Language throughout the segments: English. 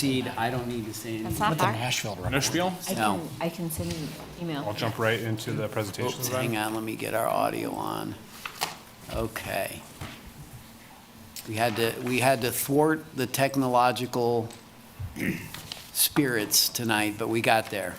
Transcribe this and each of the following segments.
proceed. I don't need to say That's anything. not hard. Nashville to No spiel? No. I can send you an email. I'll jump right into the presentations Oops, then. hang on, let me get our audio on. Okay. We had to thwart the technological spirits tonight, but we got there.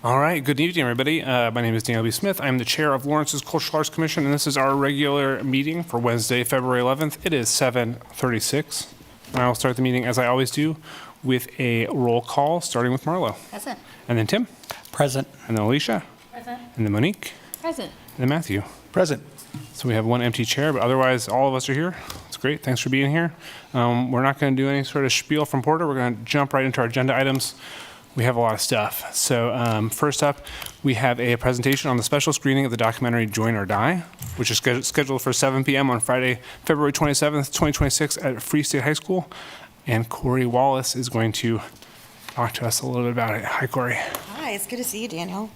All right, good evening, everybody. My name is Daniel B. Smith. I'm the chair of Lawrence's Cultural Arts Commission, and this is our regular meeting for Wednesday, February 11th. It is 7:36. I will start the meeting, as I always do, with a roll call, starting with Marlo. Present. And then Tim. Present. And then Alicia. Present. And then Monique. Present. And then Matthew. Present. So we have one empty chair, but otherwise all of us are here. It's great. Thanks for being here. We're not going to do any sort of spiel from Porter. We're going to jump right into our agenda items. We have a lot of stuff. So first up, we have a presentation on the special screening of the documentary Join or Die, which is scheduled for 7 p.m. on Friday, February 27th, 2026 at Free State High School. And Cori Wallace is going to talk to us a little bit about it. Hi, Cori. Hi, it's good to see you, Daniel.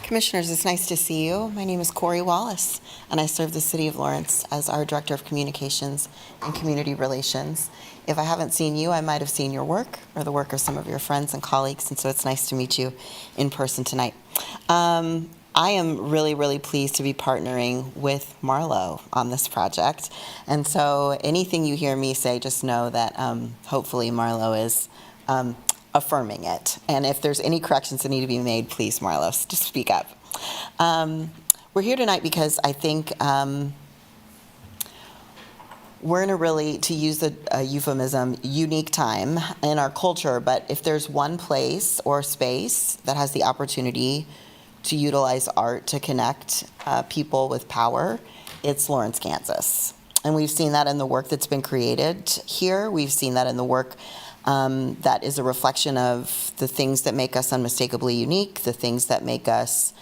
Commissioners, it's nice to see you. My name is Cori Wallace, and I serve the City of Lawrence as our Director of Communications and Community Relations. If I haven't seen you, I might have seen your work or the work of some of your friends and colleagues, and so it's nice to meet you in person tonight. I am really, really pleased to be partnering with Marlo on this project, and so anything you hear me say, just know that hopefully Marlo is affirming it. And if there's any corrections that need to be made, please, Marlo, just speak up. We're here tonight because I think we're in a really, to use a euphemism, unique time in our culture. But if there's one place or space that has the opportunity to utilize art to connect people with power, it's Lawrence, Kansas. And we've seen that in the work that's been created here. We've seen that in the work that is a reflection of the things that make us unmistakably unique, the things that make us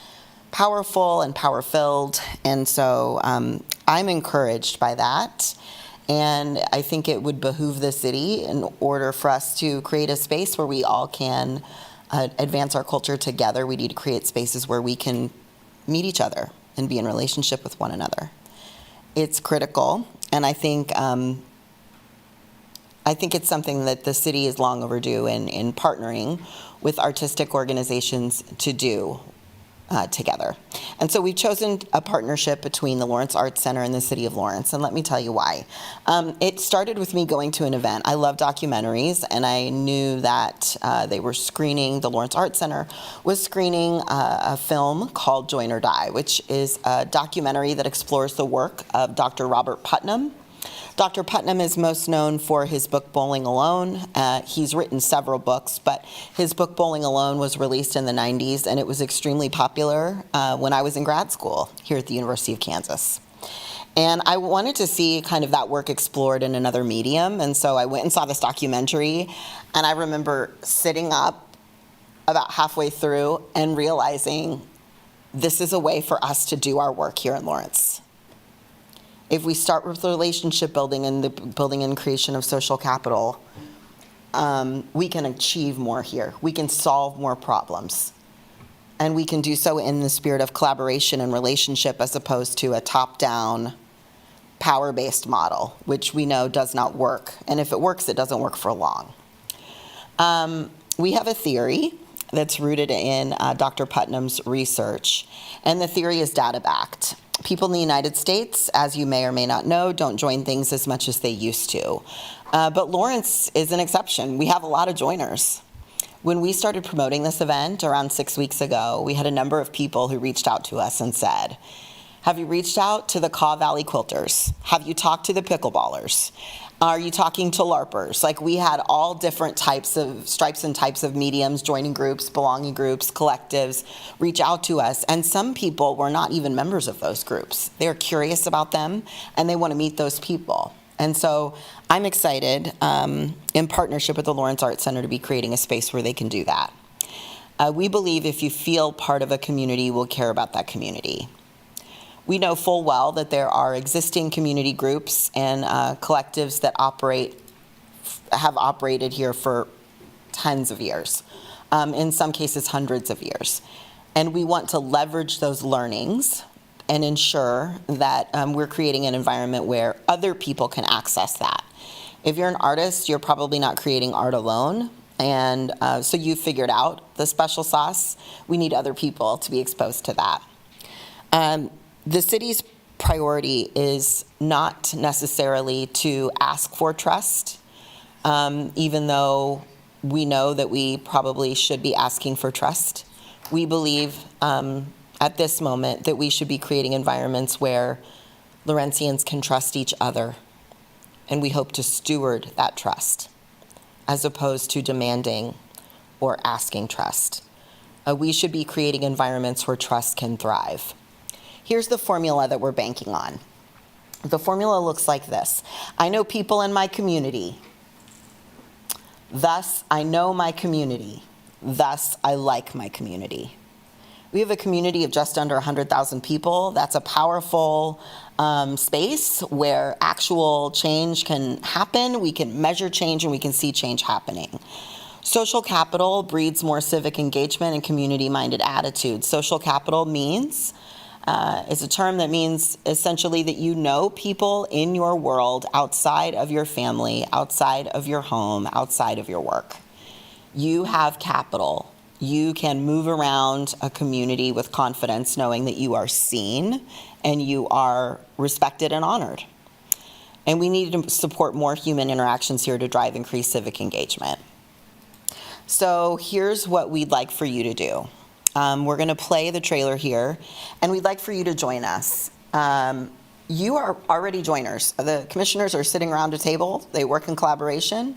powerful and power-filled. And so I'm encouraged by that. And I think it would behoove the city in order for us to create a space where we all can advance our culture together. We need to create spaces where we can meet each other and be in relationship with one another. It's critical, and I think it's something that the city is long overdue in partnering with artistic organizations to do together. And so we've chosen a partnership between the Lawrence Arts Center and the City of Lawrence, and let me tell you why. It started with me going to an event. I love documentaries, and I knew that they were screening, the Lawrence Arts Center was screening a film called Join or Die, which is a documentary that explores the work of Dr. Robert Putnam. Dr. Putnam is most known for his book Bowling Alone. He's written several books, but his book Bowling Alone was released in the 90s, and it was extremely popular when I was in grad school here at the University of Kansas. And I wanted to see kind of that work explored in another medium, and so I went and saw this documentary, and I remember sitting up about halfway through and realizing this is a way for us to do our work here in Lawrence. If we start with relationship building and the building and creation of social capital, we can achieve more here. We can solve more problems. And we can do so in the spirit of collaboration and relationship as opposed to a top-down, power-based model, which we know does not work. And if it works, it doesn't work for long. We have a theory that's rooted in Dr. Putnam's research, and the theory is data-backed. People in the United States, as you may or may not know, don't join things as much as they used to. But Lawrence is an exception. We have a lot of joiners. When we started promoting this event around 6 weeks ago, we had a number of people who reached out to us and said, have you reached out to the Kaw Valley Quilters? Have you talked to the pickleballers? Are you talking to LARPers? Like, we had all different types of stripes and types of mediums, joining groups, belonging groups, collectives, reach out to us. And some people were not even members of those groups. They're curious about them, and they want to meet those people. And so I'm excited in partnership with the Lawrence Arts Center to be creating a space where they can do that. We believe if you feel part of a community, you will care about that community. We know full well that there are existing community groups and collectives that have operated here for tens of years, in some cases hundreds of years. And we want to leverage those learnings and ensure that we're creating an environment where other people can access that. If you're an artist, you're probably not creating art alone. And so you figured out the special sauce. We need other people to be exposed to that. The city's priority is not necessarily to ask for trust, even though we know that we probably should be asking for trust. We believe at this moment that we should be creating environments where Lawrencians can trust each other, and we hope to steward that trust as opposed to demanding or asking trust. We should be creating environments where trust can thrive. Here's the formula that we're banking on. The formula looks like this. I know people in my community. Thus, I know my community. Thus, I like my community. We have a community of just under 100,000 people. That's a powerful space where actual change can happen. We can measure change and we can see change happening. Social capital breeds more civic engagement and community-minded attitudes. Social capital means, is a term that means essentially that you know people in your world outside of your family, outside of your home, outside of your work. You have capital. You can move around a community with confidence knowing that you are seen and you are respected and honored. And we need to support more human interactions here to drive increased civic engagement. So here's what we'd like for you to do. We're going to play the trailer here, and we'd like for you to join us. You are already joiners. The commissioners are sitting around a table. They work in collaboration.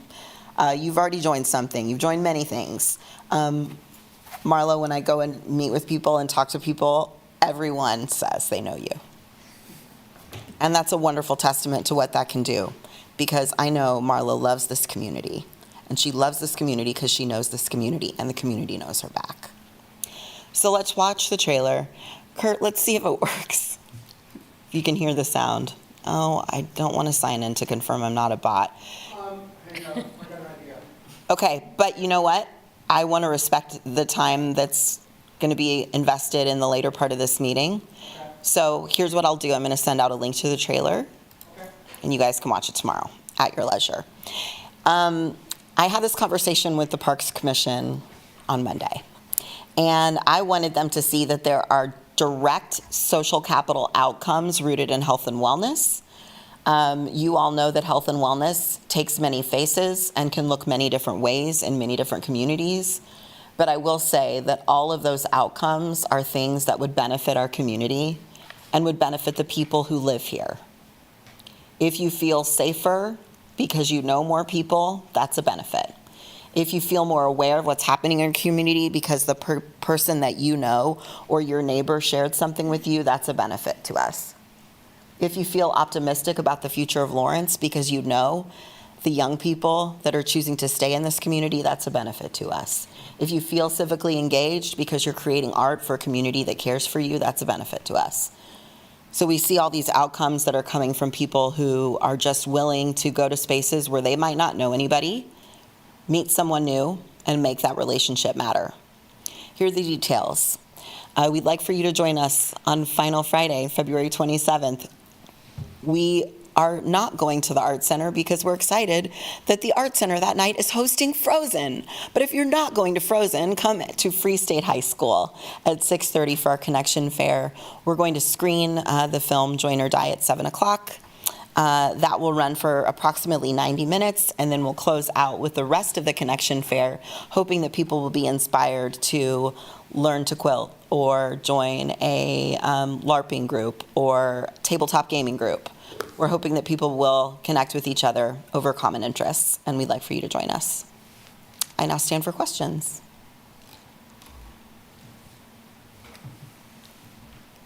You've already joined something. You've joined many things. Marlo, when I go and meet with people and talk to people, everyone says they know you. And that's a wonderful testament to what that can do, because I know Marlo loves this community, and she loves this community because she knows this community, and the community knows her back. So let's watch the trailer. Kurt, let's see if it works. If you can hear the sound. Oh, I don't want to sign in to confirm I'm not a bot. Hang on, I got an idea. Okay, but you know what? I want to respect the time that's going to be invested in the later part of this meeting. Okay. So here's what I'll do. I'm going to send out a link to the trailer, Okay. and you guys can watch it tomorrow at your leisure. I had this conversation with the Parks Commission on Monday, and I wanted them to see that there are direct social capital outcomes rooted in health and wellness. You all know that health and wellness takes many faces and can look many different ways in many different communities. But I will say that all of those outcomes are things that would benefit our community and would benefit the people who live here. If you feel safer because you know more people, that's a benefit. If you feel more aware of what's happening in your community because the person that you know or your neighbor shared something with you, that's a benefit to us. If you feel optimistic about the future of Lawrence because you know the young people that are choosing to stay in this community, that's a benefit to us. If you feel civically engaged because you're creating art for a community that cares for you, that's a benefit to us. So we see all these outcomes that are coming from people who are just willing to go to spaces where they might not know anybody, meet someone new, and make that relationship matter. Here are the details. We'd like for you to join us on Final Friday, February 27th. We are not going to the Art Center because we're excited that the Art Center that night is hosting Frozen. But if you're not going to Frozen, come to Free State High School at 6:30 for our Connection Fair. We're going to screen the film Join or Die at 7 o'clock. That will run for approximately 90 minutes, and then we'll close out with the rest of the Connection Fair, hoping that people will be inspired to learn to quilt or join a LARPing group or tabletop gaming group. We're hoping that people will connect with each other over common interests, and we'd like for you to join us. I now stand for questions.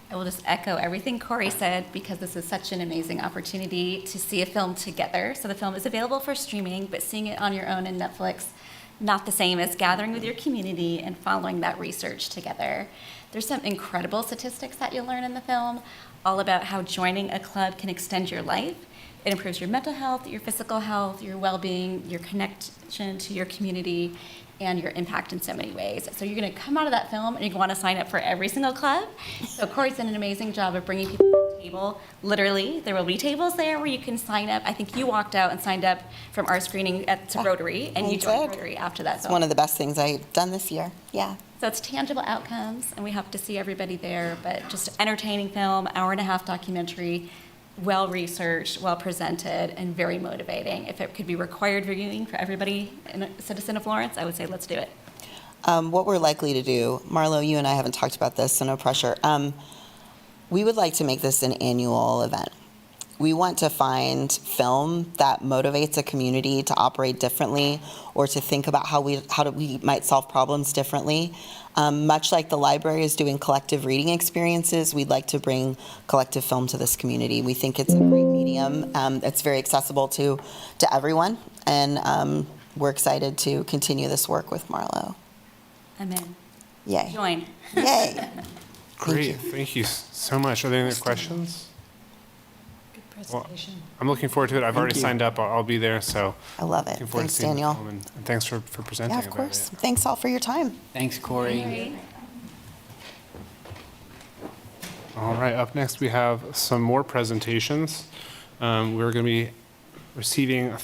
I will just echo everything Cori said, because this is such an amazing opportunity to see a film together. So the film is available for streaming, but seeing it on your own in Netflix, not the same as gathering with your community and following that research together. There's some incredible statistics that you'll learn in the film, all about how joining a club can extend your life. It improves your mental health, your physical health, your well-being, your connection to your community, and your impact in so many ways. So you're going to come out of that film and you want to sign up for every single club. So Cori's done an amazing job of bringing people table. Literally, there will be tables there where you can sign up. I think you walked out and signed up from our screening to Rotary, and I you joined did. Rotary after that It's film. one of the best things I've done this year. Yeah. So it's tangible outcomes, and we hope to see everybody there, but just entertaining film, hour-and-a-half documentary, well-researched, well-presented, and very motivating. If it could be required viewing for everybody, a citizen of Lawrence, I would say let's do it. What we're likely to do, Marlo, you and I haven't talked about this, so no pressure. We would like to make this an annual event. We want to find film that motivates a community to operate differently or to think about how we might solve problems differently. Much like the library is doing collective reading experiences, we'd like to bring collective film to this community. We think it's a great medium. It's very accessible to everyone, and we're excited to continue this work with Marlo. Amen. Yay. Join. Yay. Great, thank you so much. Are there any other questions? Good presentation. I'm looking forward to it. I've already you. signed up. I'll be there, so I love it. looking forward Thanks, to seeing the Daniel. film, and thanks for presenting Yeah, about of course. it. Thanks all for your time. Thanks, Corey. All right, up next we have some more presentations. We're going to be receiving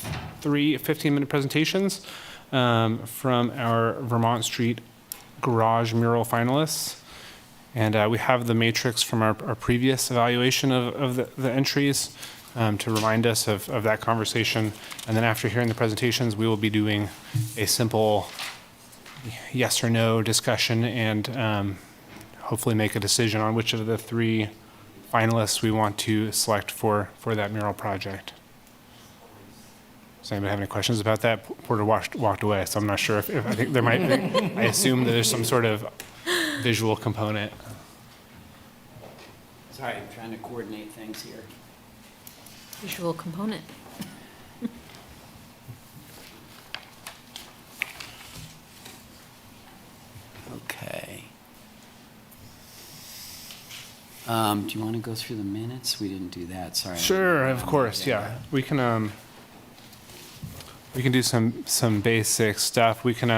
three 15-minute presentations from our Vermont Street Garage mural finalists. And we have the matrix from our previous evaluation of the entries to remind us of that conversation. And then after hearing the presentations, we will be doing a simple yes or no discussion and hopefully make a decision on which of the three finalists we want to select for that mural project. Does anybody have any questions about that? Porter walked away, so I'm not sure if I think there might be. I assume that there's some sort of visual component. Sorry, I'm trying to coordinate things here. Visual component. Okay. Do you want to go through the minutes? We didn't do that, sorry. Sure, of course, yeah. We can do some basic stuff. We can,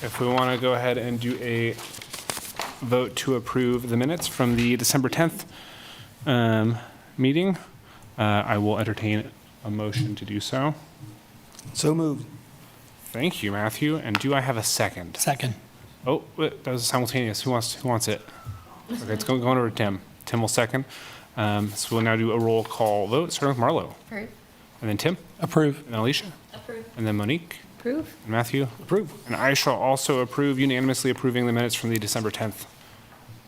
if we want to go ahead and do a vote to approve the minutes from the December 10th meeting, I will entertain a motion to do so. So moved. Thank you, Matthew. And do I have a second? Second. Oh, wait, that was simultaneous. Who wants it? Okay, it's going over to Tim. Tim will second. So we'll now do a roll call vote, starting with Marlo. Approve. And then Tim, Approve. and Alicia, Approve. and then Monique, Approve. and Matthew. Approve. And I shall also approve, unanimously approving the minutes from the December 10th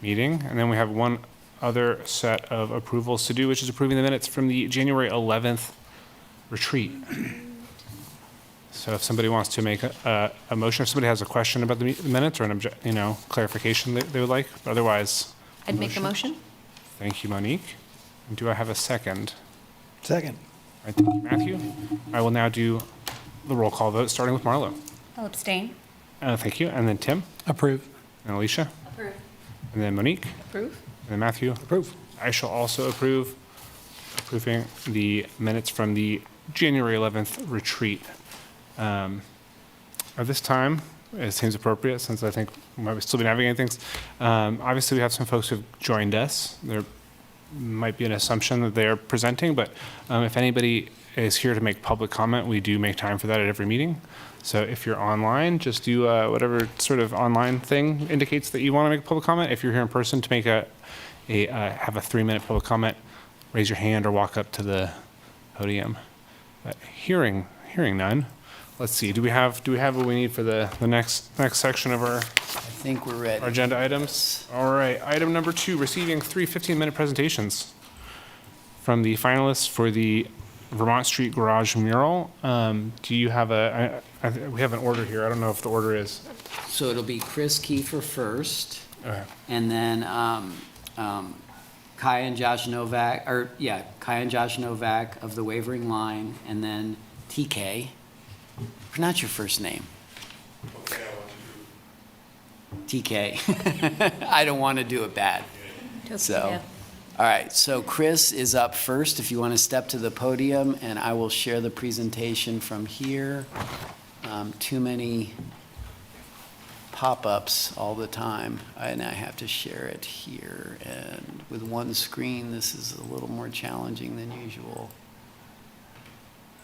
meeting. And then we have one other set of approvals to do, which is approving the minutes from the January 11th retreat. So if somebody wants to make a motion, if somebody has a question about the minutes or an clarification they would like, otherwise, I'd make a motion. thank you, Monique. And do I have a second? Second. All right, thank you, Matthew. I will now do the roll call vote, starting with Marlo. I'll abstain. Thank you. And then Tim, Approve. and Alicia, Approve. and then Monique, Approve. and then Matthew. Approve. I shall also approving the minutes from the January 11th retreat. At this time, it seems appropriate, since I think we might still be navigating things. Obviously, we have some folks who've joined us. There might be an assumption that they're presenting, but if anybody is here to make public comment, we do make time for that at every meeting. So if you're online, just do whatever sort of online thing indicates that you want to make a public comment. If you're here in person to make have a 3-minute public comment, raise your hand or walk up to the podium. But hearing none, let's see. Do we have what we need for the next section of our I think we're ready. agenda items? All right. Item number 2: receiving 3 15-minute presentations from the finalists for the Vermont Street Garage mural. Do you have we have an order here. I don't know if the order is. So it'll be Chris Kiefer first, Okay. and then Kai and Josh Novak of the Wavering Line, and then TK. Pronounce your first name. TK. I don't want to do it bad. So, all right, so Chris is up first. If you want to step to the podium, and I will share the presentation from here. Too many pop-ups all the time, and I have to share it here. And with one screen, this is a little more challenging than usual.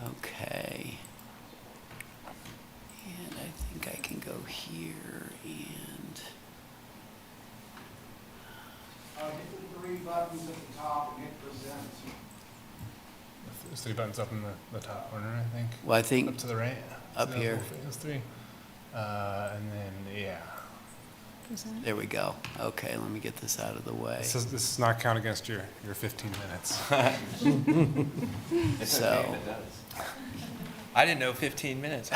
Okay. And I think I can go here and, Hit the three buttons at the top and hit present. There's 3 buttons up in the top corner, I think. well, I think Up to the right. Up here. There's 3. And then, yeah. there we go. Okay, let me get this out of the way. This does not count against your 15 minutes. It's So- okay if it does. I didn't know 15 minutes.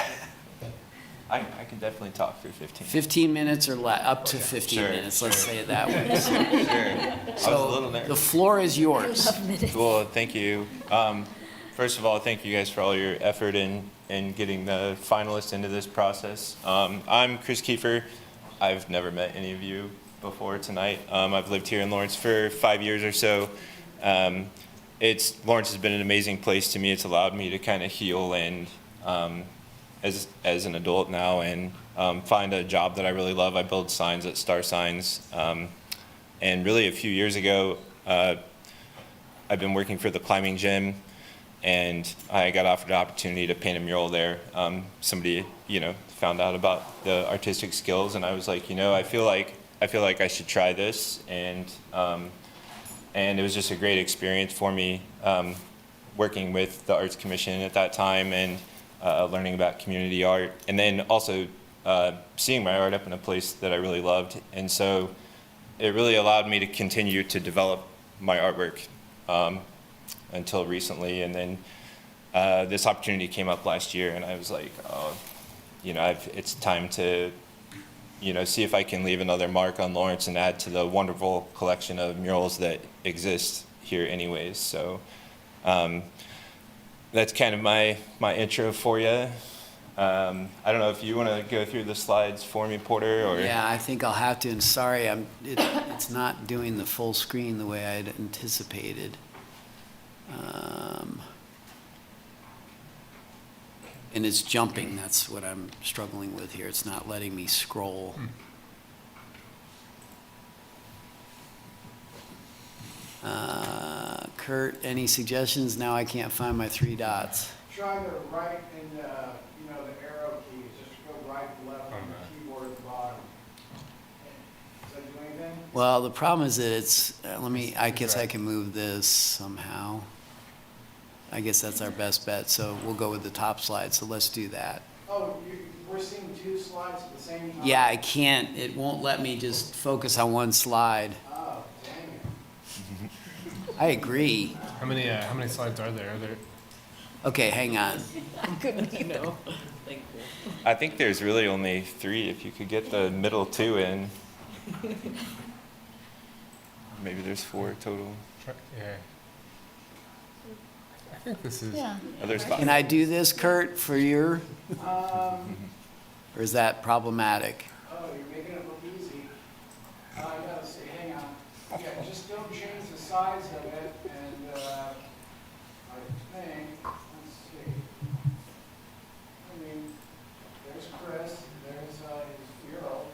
I can definitely talk for 15. 15 minutes or up to 15 Sure, minutes, let's sure. say it that way. Sure. I was a little So the nervous. floor is yours. Well, thank you. First of all, thank you guys for all your effort in getting the finalists into this process. I'm Chris Kiefer. I've never met any of you before tonight. I've lived here in Lawrence for 5 years or so. Lawrence has been an amazing place to me. It's allowed me to kind of heal and as an adult now and find a job that I really love. I build signs at Star Signs. And really a few years ago, I've been working for the climbing gym, and I got offered the opportunity to paint a mural there. Somebody, found out about the artistic skills, and I was like, I feel like I should try this, and it was just a great experience for me, working with the Arts Commission at that time and learning about community art, and then also seeing my art up in a place that I really loved, and so it really allowed me to continue to develop my artwork. Until recently, and then this opportunity came up last year, and I was like, oh, it's time to, see if I can leave another mark on Lawrence and add to the wonderful collection of murals that exist here anyways. So that's kind of my intro for you. I don't know if you want to go through the slides for me, Porter, or? Yeah, I think I'll have to, and sorry, it's not doing the full screen the way I'd anticipated. And it's jumping, that's what I'm struggling with here. It's not letting me scroll. Kurt, any suggestions? Now I can't find my 3 dots. Try the right and, the arrow keys, just go right, left on the keyboard at the bottom. Does that do anything? Well, the problem is that it's, I guess I can move this somehow. I guess that's our best bet, so we'll go with the top slide, so let's do that. Oh, we're seeing 2 slides at the same time? Yeah, I can't, it won't let me just focus on one slide. Oh, dang it. I agree. How many slides are there? Okay, hang on. I think there's really only 3, if you could get the middle 2 in. Maybe there's 4 total. Yeah. I think this is. Yeah. Oh, there's 5. Can I do this, Kurt, for your, or is that problematic? Oh, you're making it look easy. I gotta see, hang on. Yeah, just don't change the size of it, and, I think, let's see. There's Chris, there's, his mural.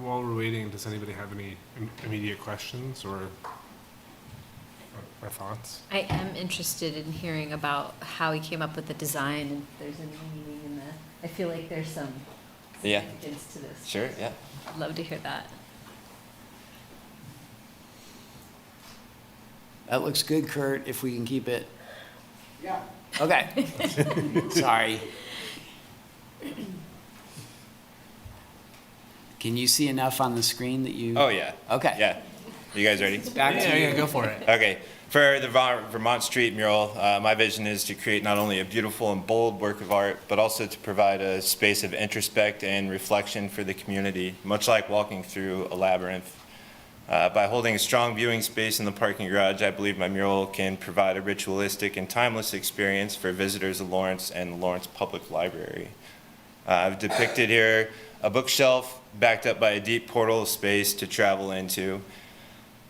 While we're waiting, does anybody have any immediate questions or thoughts? I am interested in hearing about how he came up with the design, and if there's any meaning in the, I feel like there's some Yeah. significance to this. Sure, yeah. I'd love to hear that. That looks good, Kurt, if we can keep it. Yeah. Okay. Sorry. Can you see enough on the screen that you? Oh, yeah. Okay. Yeah. You guys ready? Back to you. Go for it. Okay. For the Vermont Street mural, my vision is to create not only a beautiful and bold work of art, but also to provide a space of introspect and reflection for the community, much like walking through a labyrinth. By holding a strong viewing space in the parking garage, I believe my mural can provide a ritualistic and timeless experience for visitors of Lawrence and the Lawrence Public Library. I've depicted here a bookshelf backed up by a deep portal of space to travel into.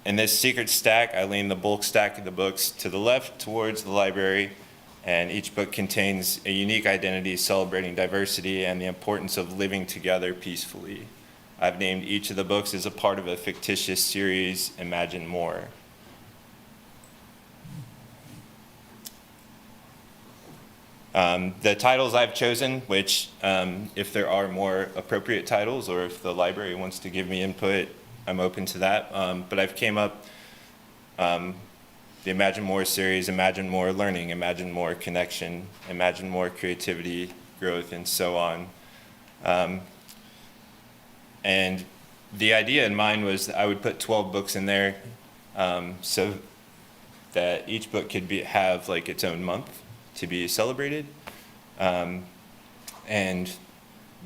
In this secret stack, I lean the bulk stack of the books to the left towards the library, and each book contains a unique identity celebrating diversity and the importance of living together peacefully. I've named each of the books as a part of a fictitious series, Imagine More. The titles I've chosen, which if there are more appropriate titles or if the library wants to give me input, I'm open to that. But I've came up the Imagine More series, Imagine More Learning, Imagine More Connection, Imagine More Creativity, Growth, and so on. And the idea in mind was that I would put 12 books in there so that each book could have like its own month to be celebrated. And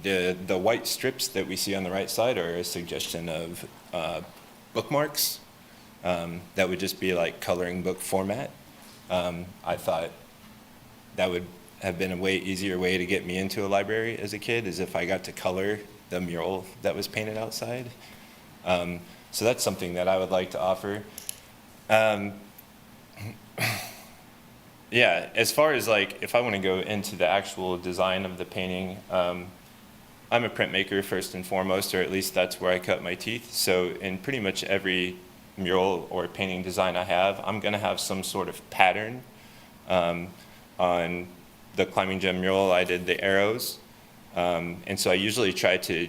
the white strips that we see on the right side are a suggestion of bookmarks that would just be like coloring book format. I thought that would have been a way easier way to get me into a library as a kid, is if I got to color the mural that was painted outside. So that's something that I would like to offer. Yeah, as far as like, if I want to go into the actual design of the painting, I'm a printmaker first and foremost, or at least that's where I cut my teeth. So in pretty much every mural or painting design I have, I'm going to have some sort of pattern. On the Climbing Gem mural, I did the arrows. And so I usually try to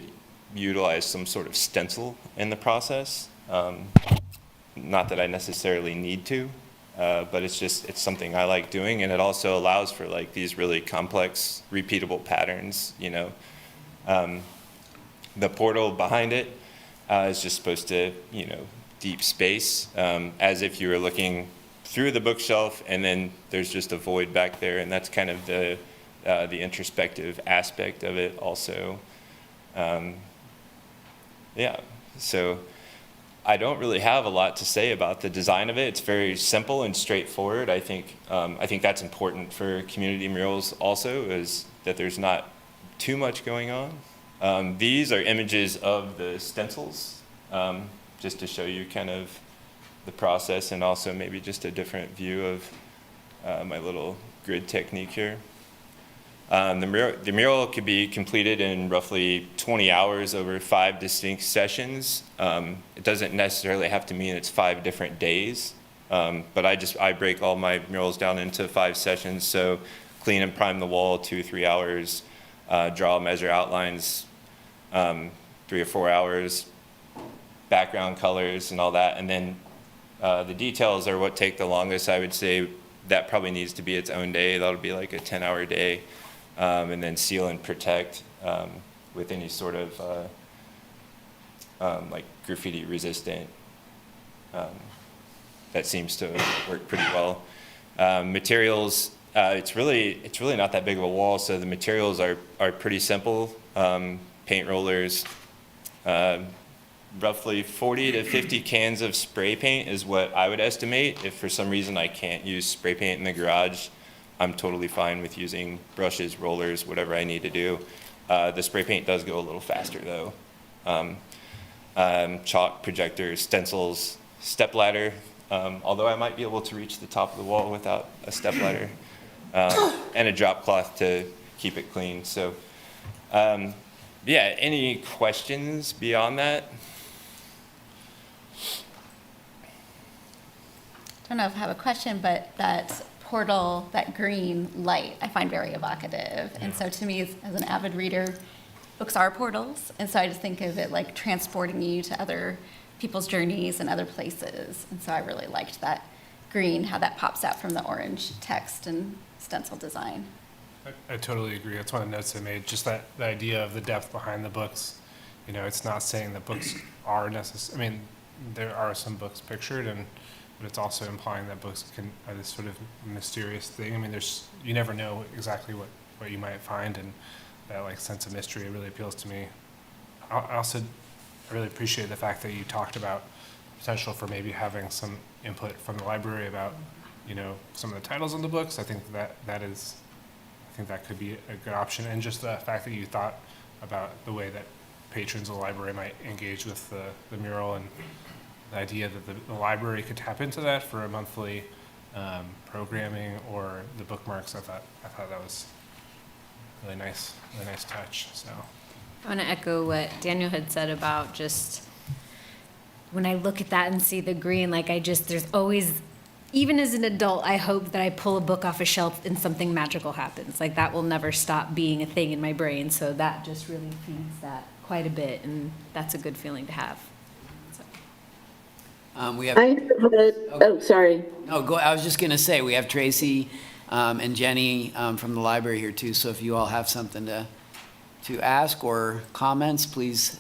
utilize some sort of stencil in the process. Not that I necessarily need to, but it's something I like doing, and it also allows for like these really complex, repeatable patterns, you know. The portal behind it is just supposed to, you know, deep space, as if you were looking through the bookshelf and then there's just a void back there, and that's kind of the introspective aspect of it also. Yeah, so I don't really have a lot to say about the design of it. It's very simple and straightforward. I think that's important for community murals also, is that there's not too much going on. These are images of the stencils, just to show you kind of the process, and also maybe just a different view of my little grid technique here. The mural could be completed in roughly 20 hours over 5 distinct sessions. It doesn't necessarily have to mean it's 5 different days, but I break all my murals down into 5 sessions. So clean and prime the wall, 2-3 hours, draw, measure outlines, 3 or 4 hours, background colors and all that. And then the details are what take the longest. I would say that probably needs to be its own day. That'll be like a 10-hour day. And then seal and protect with any sort of like graffiti resistant. That seems to work pretty well. Materials, it's really not that big of a wall, so the materials are pretty simple. Paint rollers, roughly 40 to 50 cans of spray paint is what I would estimate. If for some reason I can't use spray paint in the garage, I'm totally fine with using brushes, rollers, whatever I need to do. The spray paint does go a little faster though. Chalk, projectors, stencils, step ladder, although I might be able to reach the top of the wall without a step ladder, and a drop cloth to keep it clean. So yeah, any questions beyond that? I don't know if I have a question, but that portal, that green light, I find very evocative. And so to me, as an avid reader, books are portals. And so I just think of it like transporting you to other people's journeys and other places. And so I really liked that green, how that pops out from the orange text and stencil design. I totally agree. That's one of the notes I made, just the idea of the depth behind the books. You know, it's not saying that books are necessary. I mean, there are some books pictured, but it's also implying that books are this sort of mysterious thing. I mean, you never know exactly what you might find, and that like sense of mystery really appeals to me. I really appreciate the fact that you talked about potential for maybe having some input from the library about, some of the titles of the books. I think that could be a good option. And just the fact that you thought about the way that patrons of the library might engage with the mural, and the idea that the library could tap into that for a monthly programming or the bookmarks. I thought that was really nice touch. So I want to echo what Daniel had said about just when I look at that and see the green, there's always, even as an adult, I hope that I pull a book off a shelf and something magical happens. That will never stop being a thing in my brain. So that just really feeds that quite a bit, and that's a good feeling to have. We have. Sorry. No, go. I was just going to say we have Tracy and Jenny from the library here too. So if you all have something to ask or comments, please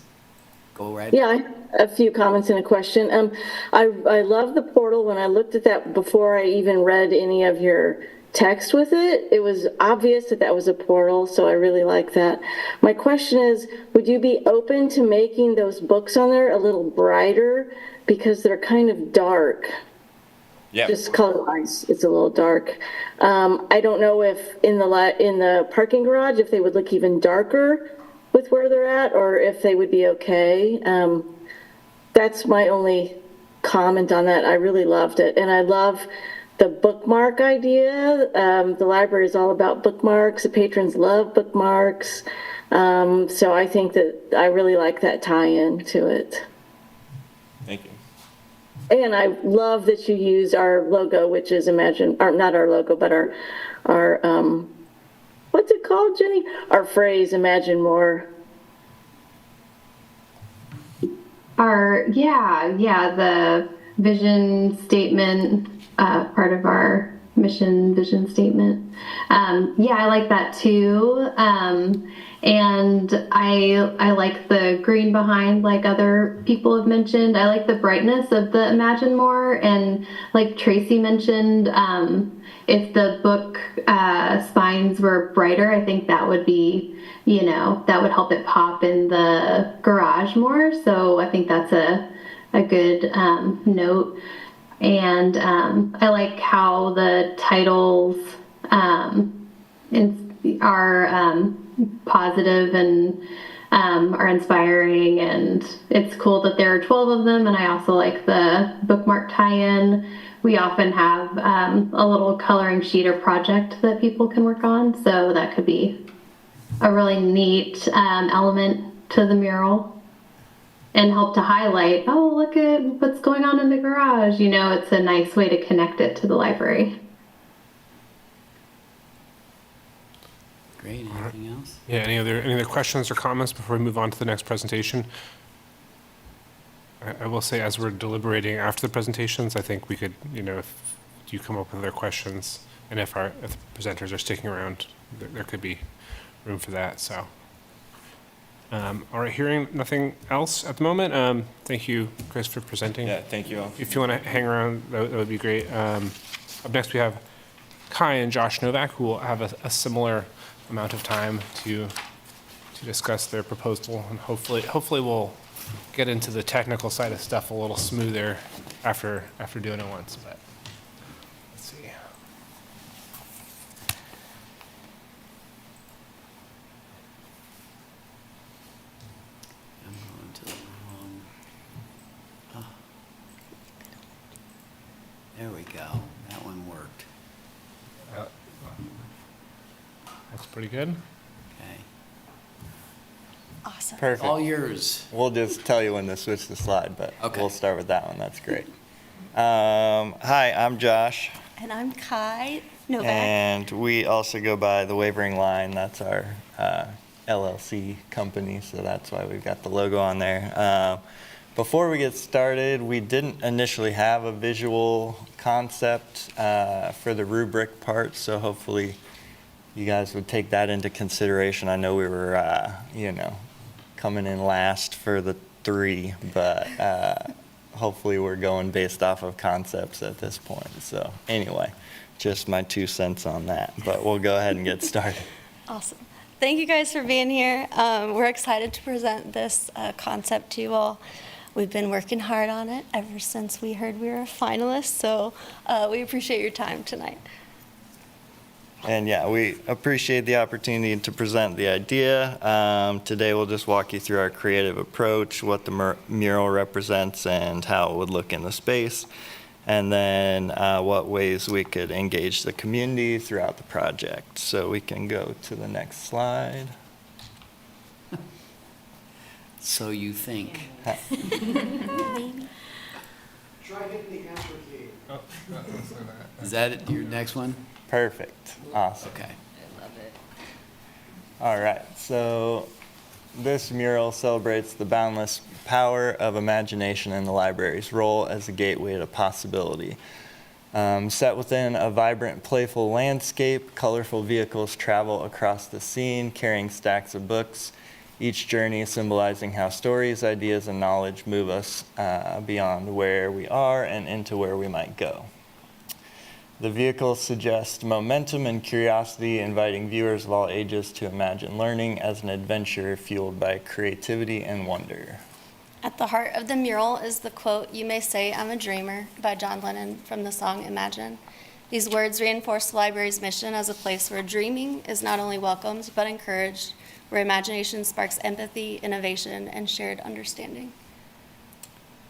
go right. Yeah, I have a few comments and a question. I love the portal. When I looked at that before I even read any of your text with it, it was obvious that was a portal, so I really like that. My question is, would you be open to making those books on there a little brighter, because they're kind of dark? Yeah. Just color-wise, it's a little dark. I don't know if in the parking garage, if they would look even darker with where they're at, or if they would be okay. That's my only comment on that. I really loved it, and I love the bookmark idea. The library is all about bookmarks. The patrons love bookmarks. So I think that I really like that tie-in to it. Thank you. And I love that you use our logo, which is not our logo, but our what's it called, Jenny? Our phrase, Imagine More. The vision statement, part of our mission vision statement. I like that too. And I like the green behind, like other people have mentioned. I like the brightness of the Imagine More, and like Tracy mentioned, if the book spines were brighter, I think that would be, that would help it pop in the garage more. So I think that's a good note. And I like how the titles are positive and are inspiring, and it's cool that there are 12 of them. And I also like the bookmark tie-in. We often have a little coloring sheet or project that people can work on, so that could be a really neat element to the mural, and help to highlight, oh, look at what's going on in the garage. It's a nice way to connect it to the library. Great. Anything else? yeah, any other questions or comments before we move on to the next presentation? I will say, as we're deliberating after the presentations, I think we could, if you come up with other questions, and if the presenters are sticking around, there could be room for that. So, all right, hearing nothing else at the moment, thank you, Chris, for presenting. Yeah, thank you all. If you want to hang around, that would be great. Up next, we have Kai and Josh Novak, who will have a similar amount of time to discuss their proposal, and hopefully we'll get into the technical side of stuff a little smoother after doing it once. But let's see. I'm going to the wrong. Oh. There we go. That one worked. That's pretty good. Okay. Awesome. Perfect. All yours. We'll just tell you when to switch the slide, but Okay. we'll start with that one. That's great. Hi, I'm Josh, And I'm Kai Novak. and we also go by The Wavering Line. That's our LLC company, so that's why we've got the logo on there. Before we get started, we didn't initially have a visual concept for the rubric part, so hopefully you guys would take that into consideration. I know we were, coming in last for the 3, but hopefully we're going based off of concepts at this point. So anyway, just my 2 cents on that, but we'll go ahead and get started. Awesome. Thank you guys for being here. We're excited to present this concept to you all. We've been working hard on it ever since we heard we were a finalist, so we appreciate your time tonight. And yeah, we appreciate the opportunity to present the idea. Today we'll just walk you through our creative approach, what the mural represents, and how it would look in the space, and then what ways we could engage the community throughout the project. So we can go to the next slide. So you think. Try hitting the enter key. Is that your next one? Perfect. Awesome. Okay. I love it. All right, so this mural celebrates the boundless power of imagination and the library's role as a gateway to possibility. Set within a vibrant, playful landscape, colorful vehicles travel across the scene carrying stacks of books, each journey symbolizing how stories, ideas, and knowledge move us beyond where we are and into where we might go. The vehicles suggest momentum and curiosity, inviting viewers of all ages to imagine learning as an adventure fueled by creativity and wonder. At the heart of the mural is the quote, "You may say I'm a dreamer," by John Lennon from the song Imagine. These words reinforce the library's mission as a place where dreaming is not only welcomed but encouraged, where imagination sparks empathy, innovation, and shared understanding.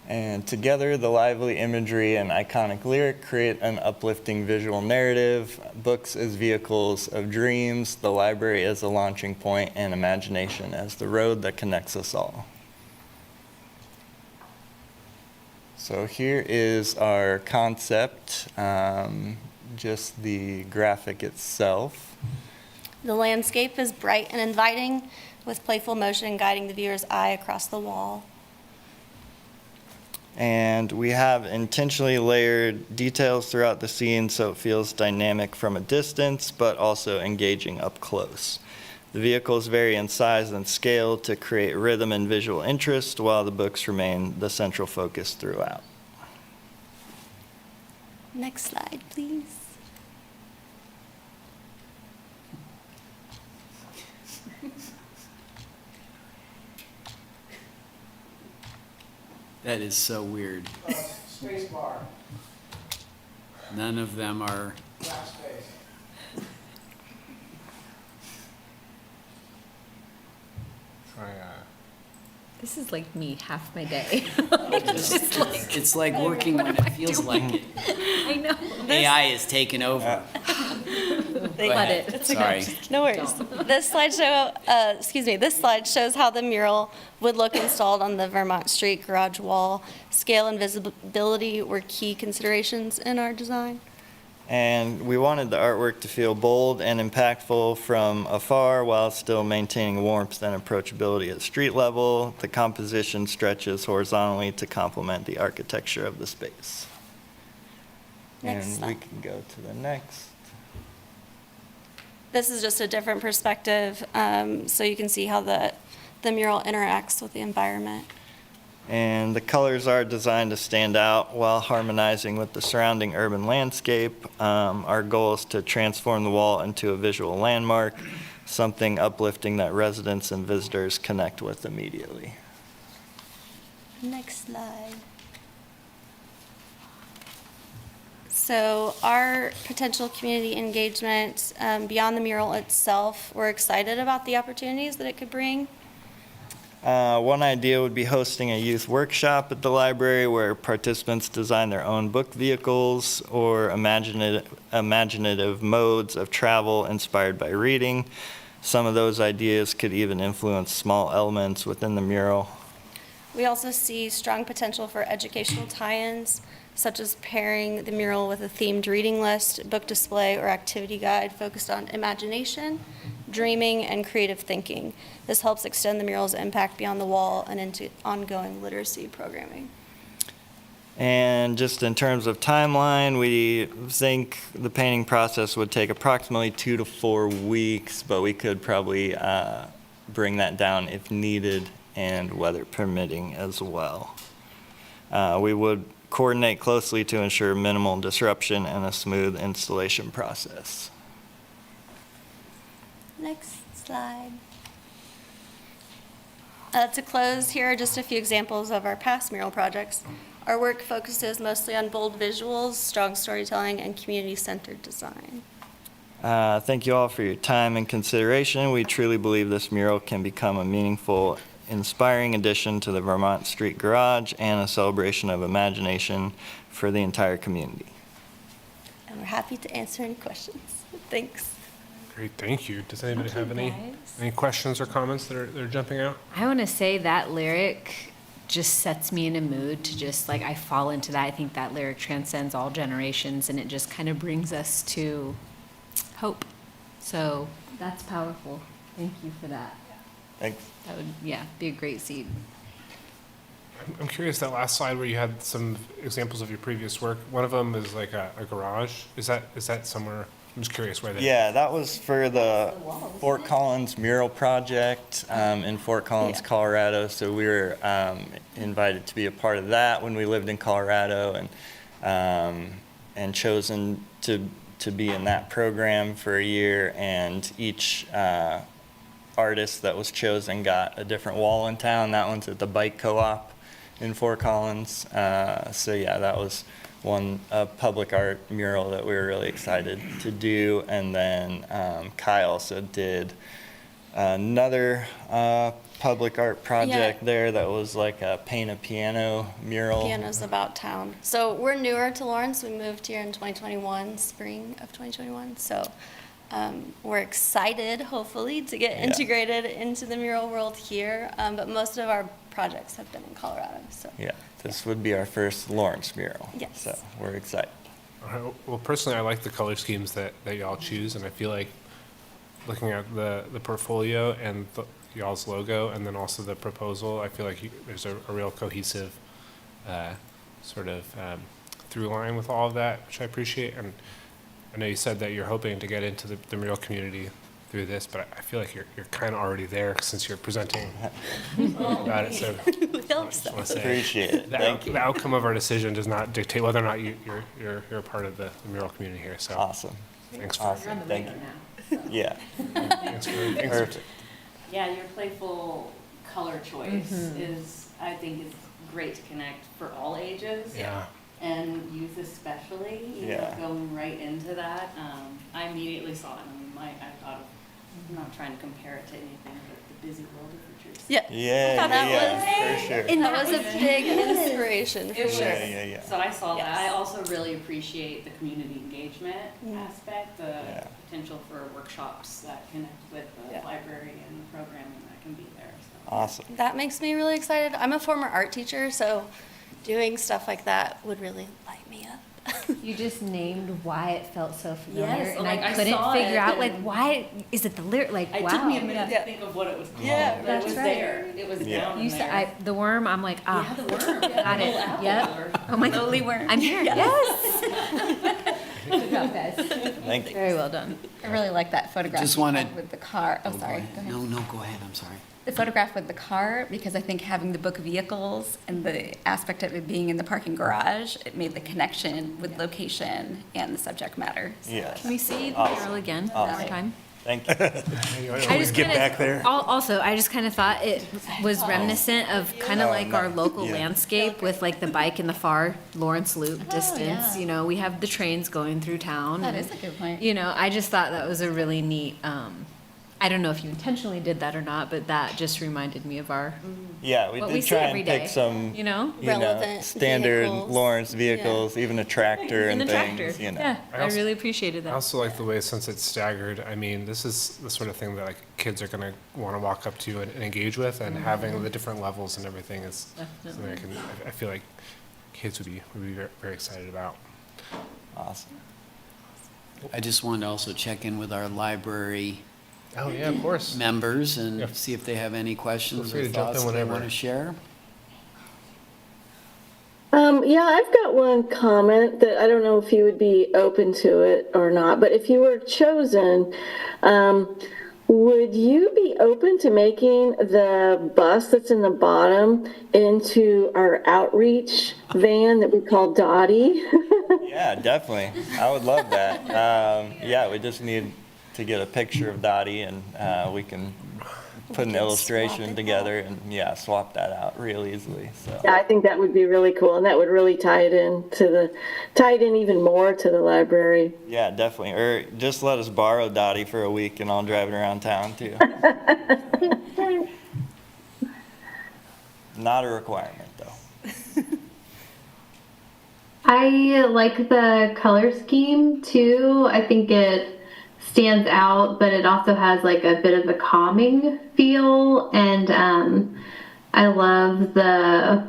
And together, the lively imagery and iconic lyric create an uplifting visual narrative, books as vehicles of dreams, the library as a launching point, and imagination as the road that connects us all. So here is our concept, just the graphic itself. The landscape is bright and inviting, with playful motion guiding the viewer's eye across the wall. And we have intentionally layered details throughout the scene so it feels dynamic from a distance, but also engaging up close. The vehicles vary in size and scale to create rhythm and visual interest, while the books remain the central focus throughout. Next slide, please. That is so weird. Space bar, None of them are. backspace. This is like me half my day. It's like working when it feels like it. I know. AI is taking over. Go Let ahead. it. Sorry. No worries. This slide shows how the mural would look installed on the Vermont Street Garage wall. Scale and visibility were key considerations in our design. And we wanted the artwork to feel bold and impactful from afar while still maintaining warmth and approachability at street level. The composition stretches horizontally to complement the architecture of the space. Next And slide. we can go to the next. This is just a different perspective, so you can see how the mural interacts with the environment. And the colors are designed to stand out while harmonizing with the surrounding urban landscape. Our goal is to transform the wall into a visual landmark, something uplifting that residents and visitors connect with immediately. Next slide. So our potential community engagement, beyond the mural itself, we're excited about the opportunities that it could bring. One idea would be hosting a youth workshop at the library where participants design their own book vehicles or imaginative modes of travel inspired by reading. Some of those ideas could even influence small elements within the mural. We also see strong potential for educational tie-ins, such as pairing the mural with a themed reading list, book display, or activity guide focused on imagination, dreaming, and creative thinking. This helps extend the mural's impact beyond the wall and into ongoing literacy programming. And just in terms of timeline, we think the painting process would take approximately 2 to 4 weeks, but we could probably bring that down if needed and weather permitting as well. We would coordinate closely to ensure minimal disruption and a smooth installation process. Next slide. To close, here are just a few examples of our past mural projects. Our work focuses mostly on bold visuals, strong storytelling, and community-centered design. Thank you all for your time and consideration. We truly believe this mural can become a meaningful, inspiring addition to the Vermont Street Garage and a celebration of imagination for the entire community. And we're happy to answer any questions. Thanks. Great, thank you. Does anybody have any questions or comments that are jumping out? I want to say that lyric just sets me in a mood to just like, I fall into that. I think that lyric transcends all generations and it just kind of brings us to hope. So that's powerful. Thank you for that. Thanks. That would, yeah, be a great seed. I'm curious, that last slide where you had some examples of your previous work, one of them is like a garage. Is that somewhere? I'm just curious where that. Yeah, that was for the Fort Collins mural project in Fort Collins, Colorado. So we were invited to be a part of that when we lived in Colorado, and chosen to be in that program for a year. And each artist that was chosen got a different wall in town. That one's at the Bike Co-op in Fort Collins. So yeah, that was one public art mural that we were really excited to do. And then Kai also did another public art project there that was like a paint a piano mural. Piano's about town. So we're newer to Lawrence. We moved here in 2021, spring of 2021. So we're excited, hopefully, to get integrated into the mural world here. But most of our projects have been in Colorado. So Yeah, this would be our first Lawrence mural. Yes. So we're excited. Well, personally, I like the color schemes that y'all choose, and I feel like looking at the portfolio and y'all's logo, and then also the proposal, I feel like there's a real cohesive sort of through line with all of that, which I appreciate. And I know you said that you're hoping to get into the mural community through this, but I feel like you're kind of already there since you're presenting about it. So we hope so. I want to say Appreciate it. Thank you. the outcome of our decision does not dictate whether or not you're a part of the mural community here. So Awesome. thanks for Awesome. Thank you. Yeah. thanks for Perfect. Yeah, your playful color choice is, I think, is great to connect for all ages. Yeah. And youth especially, you know, going right into that. I immediately saw it, and I thought of, I'm not trying to compare it to anything, but the busy world of Richards. Yeah. For sure. And that was a big inspiration, for sure. Yeah. So I saw that. I also really appreciate the community engagement aspect, the potential for workshops that connect with the library and the programming that can be there. So. Awesome. That makes me really excited. I'm a former art teacher, so doing stuff like that would really light me up. You just named why it felt so familiar, Yes, and like, I I couldn't saw figure it out like and- why is it the lyric? Like It wow, took me a minute to think of what it was called, but that's it was right. there. It was down you in said there. the worm. I'm like Yeah, the worm. got it. Apple Yep. or- Oh my Lowly worm. I'm here. Yes. Good job, guys. Thank you. Very well done. I really like that photograph Just you wanted- had with the car. Oh, sorry. Go ahead. No, go ahead, I'm sorry. The photograph with the car, because I think having the book vehicles and the aspect of it being in the parking garage, it made the connection with location and the subject matter. So Yes. Can we see the Awesome. mural again Awesome. one more time? Thank you. I just get kinda- back there? Also, I just kind of thought it was reminiscent of kind of Oh, like our no. local Yeah. landscape with like the bike in the far Lawrence Loop distance. yeah. You know, we have the trains going through town. That and, is a good point. You know, I just thought that was a really neat. I don't know if you intentionally did that or not, but that just reminded me of our. Yeah, we What did we see try every and day, pick some, you know? Relevant standard vehicles. Lawrence vehicles, even a tractor And and the tractor. things, you know. Yeah, I I also- really appreciated I that. also like the way, since it's staggered, I mean, this is the sort of thing that like kids are gonna want to walk up to and engage with, and having the different levels and everything is something I feel like kids would be very, very excited about. Awesome. I just wanted to also check in with our library Oh yeah, of course. members and Yeah. see if they have any questions free or to jump in thoughts they whenever. want to share. Yeah, I've got one comment that I don't know if you would be open to it or not, but if you were chosen, would you be open to making the bus that's in the bottom into our outreach van that we call Dottie? Yeah, definitely. I would love that. Yeah, we just need to get a picture of Dottie, and we can put an can swap illustration it together and yeah, swap that out real easily. So Yeah, I think that would be really cool, and that would really tie it in even more to the library. yeah, definitely. Or just let us borrow Dottie for a week and I'll drive it around town too. Not a requirement though. I like the color scheme too. I think it stands out, but it also has like a bit of a calming feel. And I love the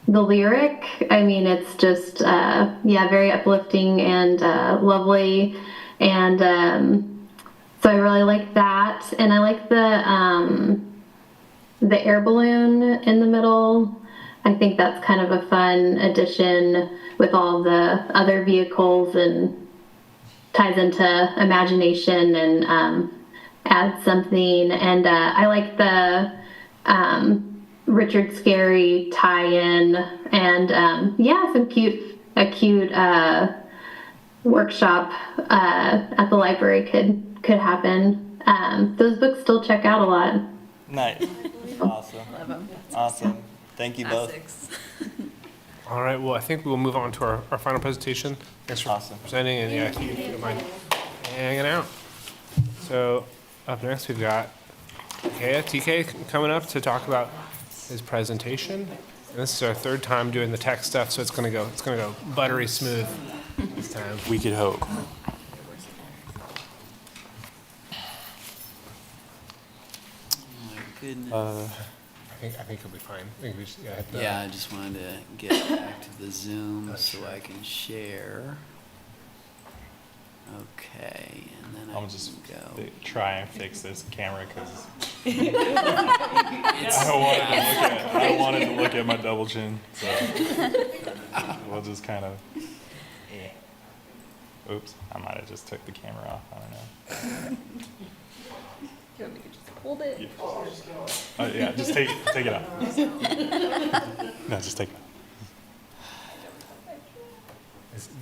lyric. I mean, it's just very uplifting and lovely. And so I really like that. And I like the air balloon in the middle. I think that's kind of a fun addition with all the other vehicles and ties into imagination and adds something. And I like the Richard Scarry tie-in and a cute workshop at the library could happen. Those books still check out a lot. Nice. Awesome. Love 'em. Awesome. Thank you both. Classics. All right, well, I think we'll move on to our final presentation. Thanks for Awesome. presenting, and yeah, if you don't mind hanging out. So up next, we've got TK coming up to talk about his presentation. And this is our third time doing the tech stuff, so it's gonna go buttery smooth this time. We could hope. My goodness. I think it'll be fine. I think we just gotta hit the- Yeah, I just wanted to get back to the Zoom so I can share. Okay, and then I I'm just can go. try and fix this camera because I wanted to look at my double chin. So we'll just kind of. Oops, I might have just took the camera off. I don't know. You want me to just hold it? Yeah, just take it out. No, just take it out.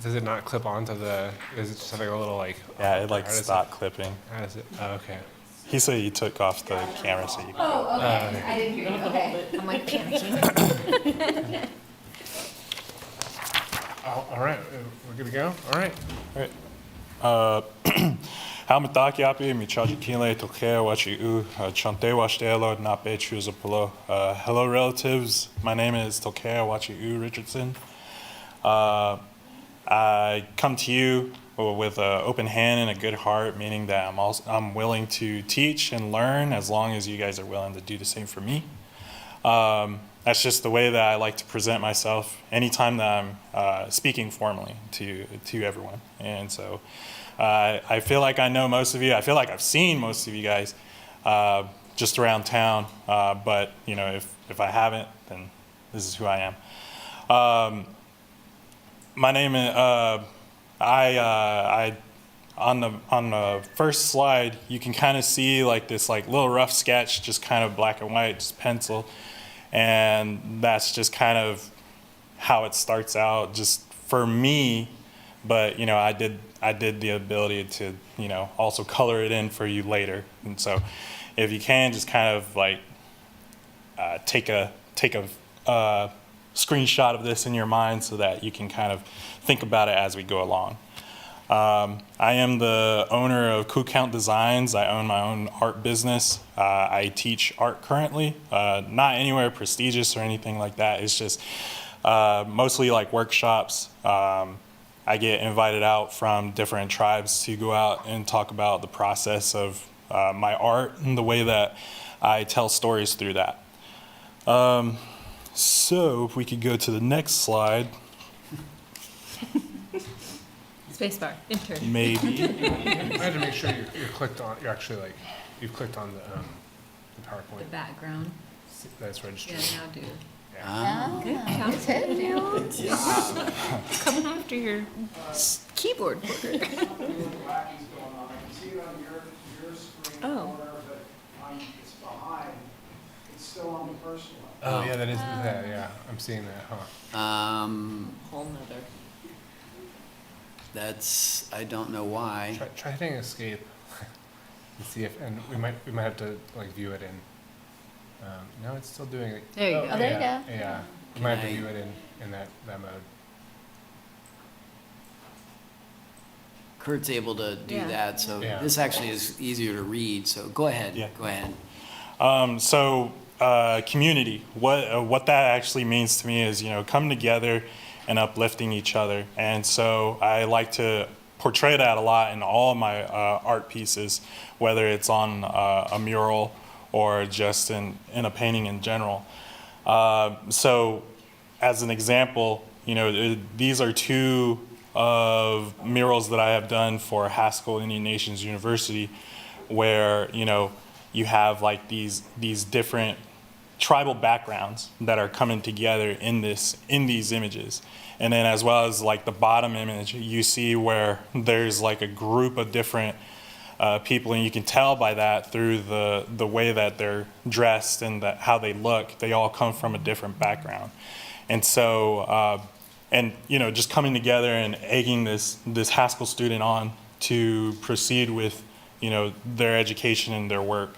Does it not clip onto the? Is it just having a little like? Yeah, it like how does stopped clipping. How does it? Oh, okay. He said he took off the camera so you could. Oh, okay. I didn't hear you. Okay. I'm like panicking. All right, we're good to go. All right. All right. Hello relatives, my name is Tokea Wachiu Richardson. I come to you with an open hand and a good heart, meaning that I'm willing to teach and learn as long as you guys are willing to do the same for me. That's just the way that I like to present myself anytime that I'm speaking formally to everyone. And so I feel like I know most of you. I feel like I've seen most of you guys just around town. But you know, if I haven't, then this is who I am. My name is on the first slide, you can kind of see like this like little rough sketch, just kind of black and white, just pencil. And that's just kind of how it starts out just for me. But, you know, I did the ability to, you know, also color it in for you later. And so if you can just kind of like take a screenshot of this in your mind so that you can kind of think about it as we go along. I am the owner of Coup Count Designs. I own my own art business. I teach art currently, not anywhere prestigious or anything like that. It's just mostly like workshops. I get invited out from different tribes to go out and talk about the process of my art and the way that I tell stories through that. So if we could go to the next slide. Spacebar, enter. Maybe. I had to make sure you're clicked on. You're actually like you've clicked on the PowerPoint. The background. That's registered. Yeah, now do. Ah. Good job. Coming after your keyboard worker. Wacky's going on. I can see it on your screen, Oh. but it's behind. It's still on the first one. Oh yeah, that is that. Yeah, I'm seeing that. Huh. Whole nother. That's, I don't know why. Try hitting escape. Let's see if, and we might have to like view it in. No, it's still doing it. There you go. Oh, there you yeah, go. Yeah, we Can might have I- to view it in that mode. Kurt's able to do Yeah. that, so Yeah. this actually is easier to read, so go ahead. Yeah. Go ahead. Community, what that actually means to me is, coming together and uplifting each other. And so I like to portray that a lot in all of my art pieces, whether it's on a mural or just in a painting in general. So as an example, these are two of murals that I have done for Haskell Indian Nations University, where, you have like these different tribal backgrounds that are coming together in these images. And then as well as like the bottom image, you see where there's like a group of different people, and you can tell by that through the way that they're dressed and how they look, they all come from a different background. And so, just coming together and egging this Haskell student on to proceed with, their education and their work.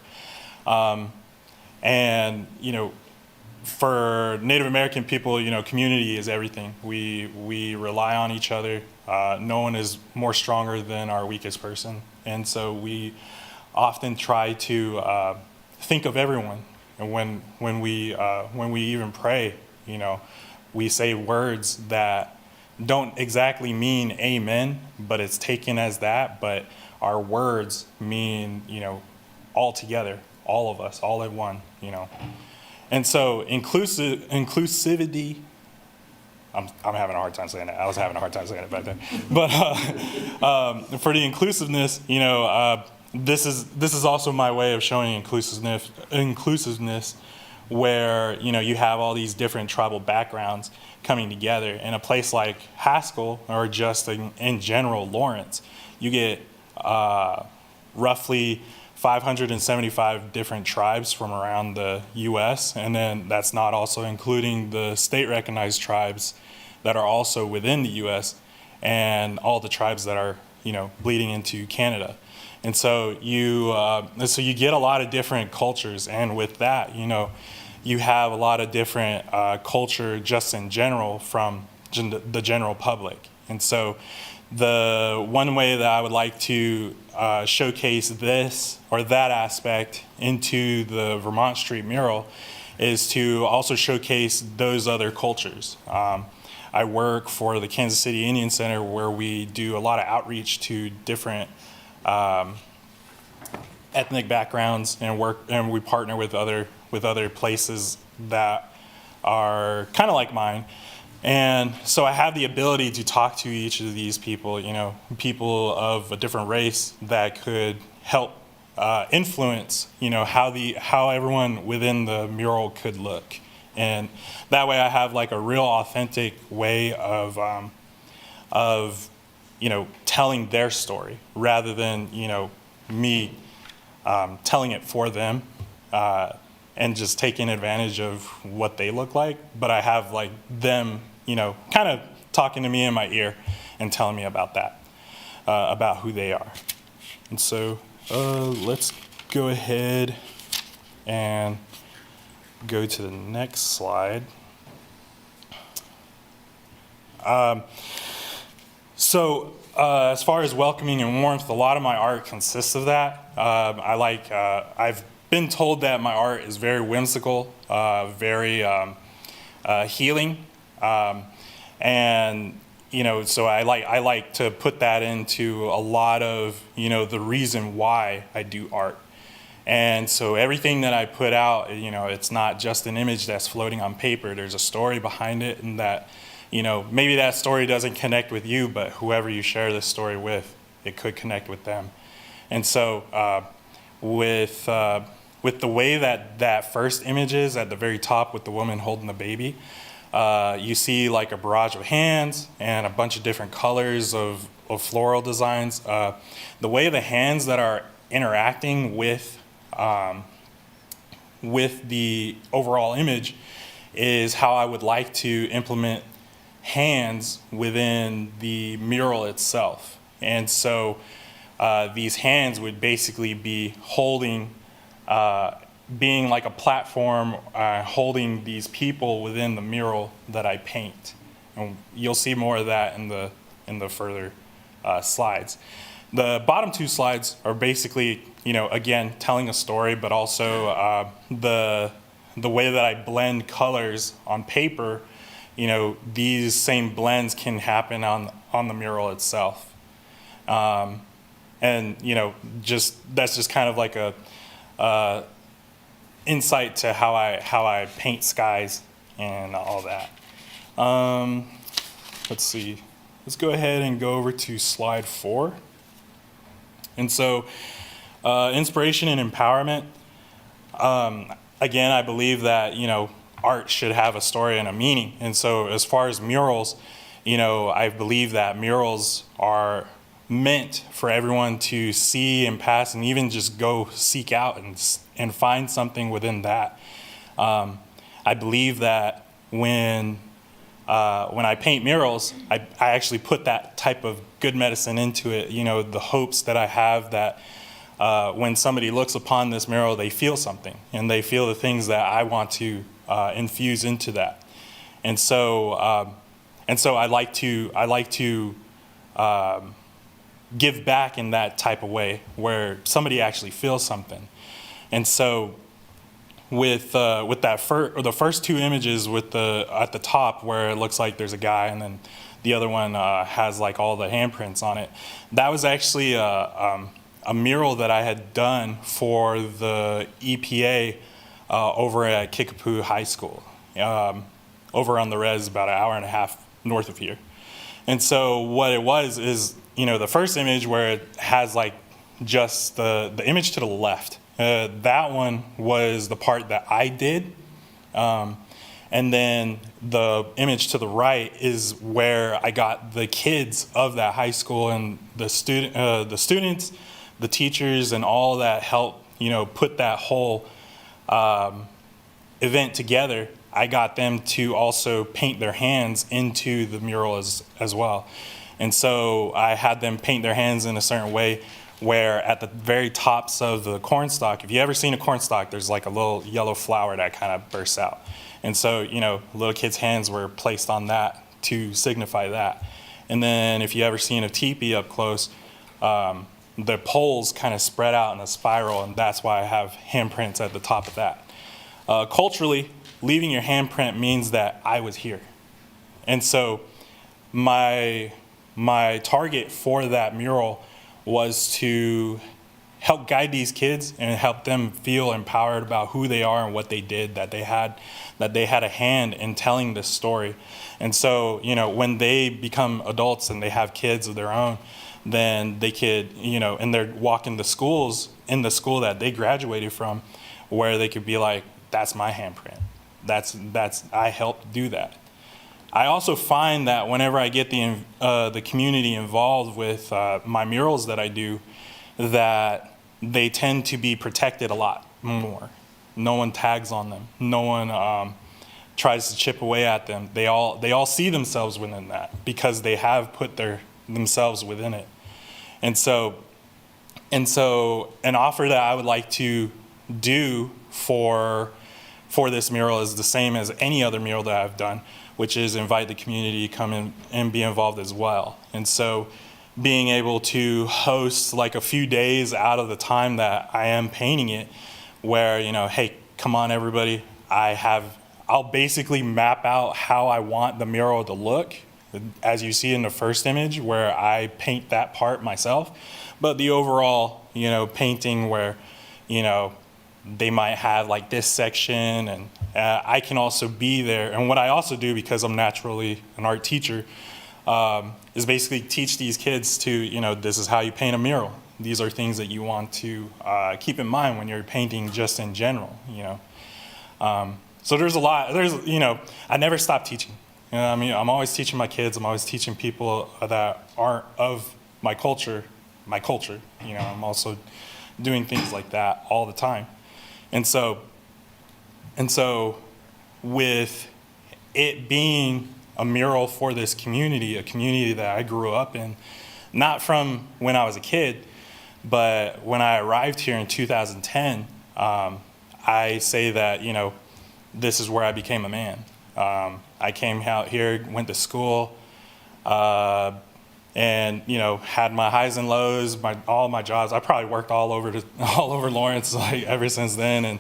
For Native American people, community is everything. We rely on each other. No one is more stronger than our weakest person. And so we often try to think of everyone. And when we even pray, we say words that don't exactly mean amen, but it's taken as that. But our words mean, all together, all of us, all at one, And so inclusivity, I'm having a hard time saying that. I was having a hard time saying it back then. But for the inclusiveness, this is also my way of showing inclusiveness where, you have all these different tribal backgrounds coming together. In a place like Haskell, or just in general Lawrence, you get roughly 575 different tribes from around the U.S., and then that's not also including the state-recognized tribes that are also within the U.S. and all the tribes that are, bleeding into Canada. And so you get a lot of different cultures, and with that, you have a lot of different culture just in general from the general public. And so the one way that I would like to showcase this or that aspect into the Vermont Street mural is to also showcase those other cultures. I work for the Kansas City Indian Center, where we do a lot of outreach to different ethnic backgrounds, and we partner with other places that are kind of like mine. And so I have the ability to talk to each of these people, people of a different race that could help influence, how everyone within the mural could look. And that way I have like a real authentic way of telling their story rather than, me telling it for them and just taking advantage of what they look like. But I have like them, kind of talking to me in my ear and telling me about that, about who they are. And so let's go ahead and go to the next slide. As far as welcoming and warmth, a lot of my art consists of that. I've been told that my art is very whimsical, very healing, and so I like to put that into a lot of the reason why I do art. And so everything that I put out, it's not just an image that's floating on paper. There's a story behind it, and that maybe that story doesn't connect with you, but whoever you share this story with, it could connect with them. And so with the way that first image is at the very top with the woman holding the baby, you see like a barrage of hands and a bunch of different colors of floral designs. The way the hands that are interacting with the overall image is how I would like to implement hands within the mural itself. And so these hands would basically be holding, being like a platform, holding these people within the mural that I paint. And you'll see more of that in the further slides. The bottom two slides are basically, again, telling a story, but also the way that I blend colors on paper. These same blends can happen on the mural itself. And that's just kind of like a insight to how I paint skies and all that. Let's see. Let's go ahead and go over to slide 4. And so, inspiration and empowerment. Again, I believe that art should have a story and a meaning. And so, as far as murals, I believe that murals are meant for everyone to see and pass, and even just go seek out and find something within that. I believe that when I paint murals, I actually put that type of good medicine into it. The hopes that I have that when somebody looks upon this mural, they feel something, and they feel the things that I want to infuse into that. And so I like to give back in that type of way where somebody actually feels something. And so with that the first two images at the top where it looks like there's a guy, and then the other one has like all the handprints on it, that was actually a mural that I had done for the EPA over at Kickapoo High School, over on the res about an hour and a half north of here. And so what it was is, the first image where it has like just the image to the left, that one was the part that I did. And then the image to the right is where I got the kids of that high school and the students, the teachers, and all that help, put that whole event together. I got them to also paint their hands into the mural as well. And so I had them paint their hands in a certain way where at the very tops of the cornstalk, if you ever seen a cornstalk, there's like a little yellow flower that kind of bursts out. And so, little kids' hands were placed on that to signify that. And then if you ever seen a teepee up close, the poles kind of spread out in a spiral, and that's why I have handprints at the top of that. Culturally, leaving your handprint means that I was here. And so my target for that mural was to help guide these kids and help them feel empowered about who they are and what they did, that they had a hand in telling this story. And so, when they become adults and they have kids of their own, then they could, and they're walking the schools in the school that they graduated from, where they could be like, that's my handprint. That's I helped do that. I also find that whenever I get the community involved with my murals that I do, that they tend to be protected a lot more. No one tags on them. No one tries to chip away at them. They all see themselves within that because they have put themselves within it. And so an offer that I would like to do for this mural is the same as any other mural that I've done, which is invite the community to come in and be involved as well. And so being able to host like a few days out of the time that I am painting it, where, hey, come on everybody, I'll basically map out how I want the mural to look, as you see in the first image where I paint that part myself, but the overall, painting where, they might have like this section, and I can also be there. And what I also do, because I'm naturally an art teacher, is basically teach these kids to, this is how you paint a mural. These are things that you want to keep in mind when you're painting just in general, So there's a lot, I never stop teaching. I'm always teaching my kids, I'm always teaching people that aren't of my culture. I'm also doing things like that all the time. And so with it being a mural for this community, a community that I grew up in, not from when I was a kid, But when I arrived here in 2010, I say that, you know, this is where I became a man. I came out here, went to school, and, you know, had my highs and lows, all my jobs. I probably worked all over Lawrence like ever since then. And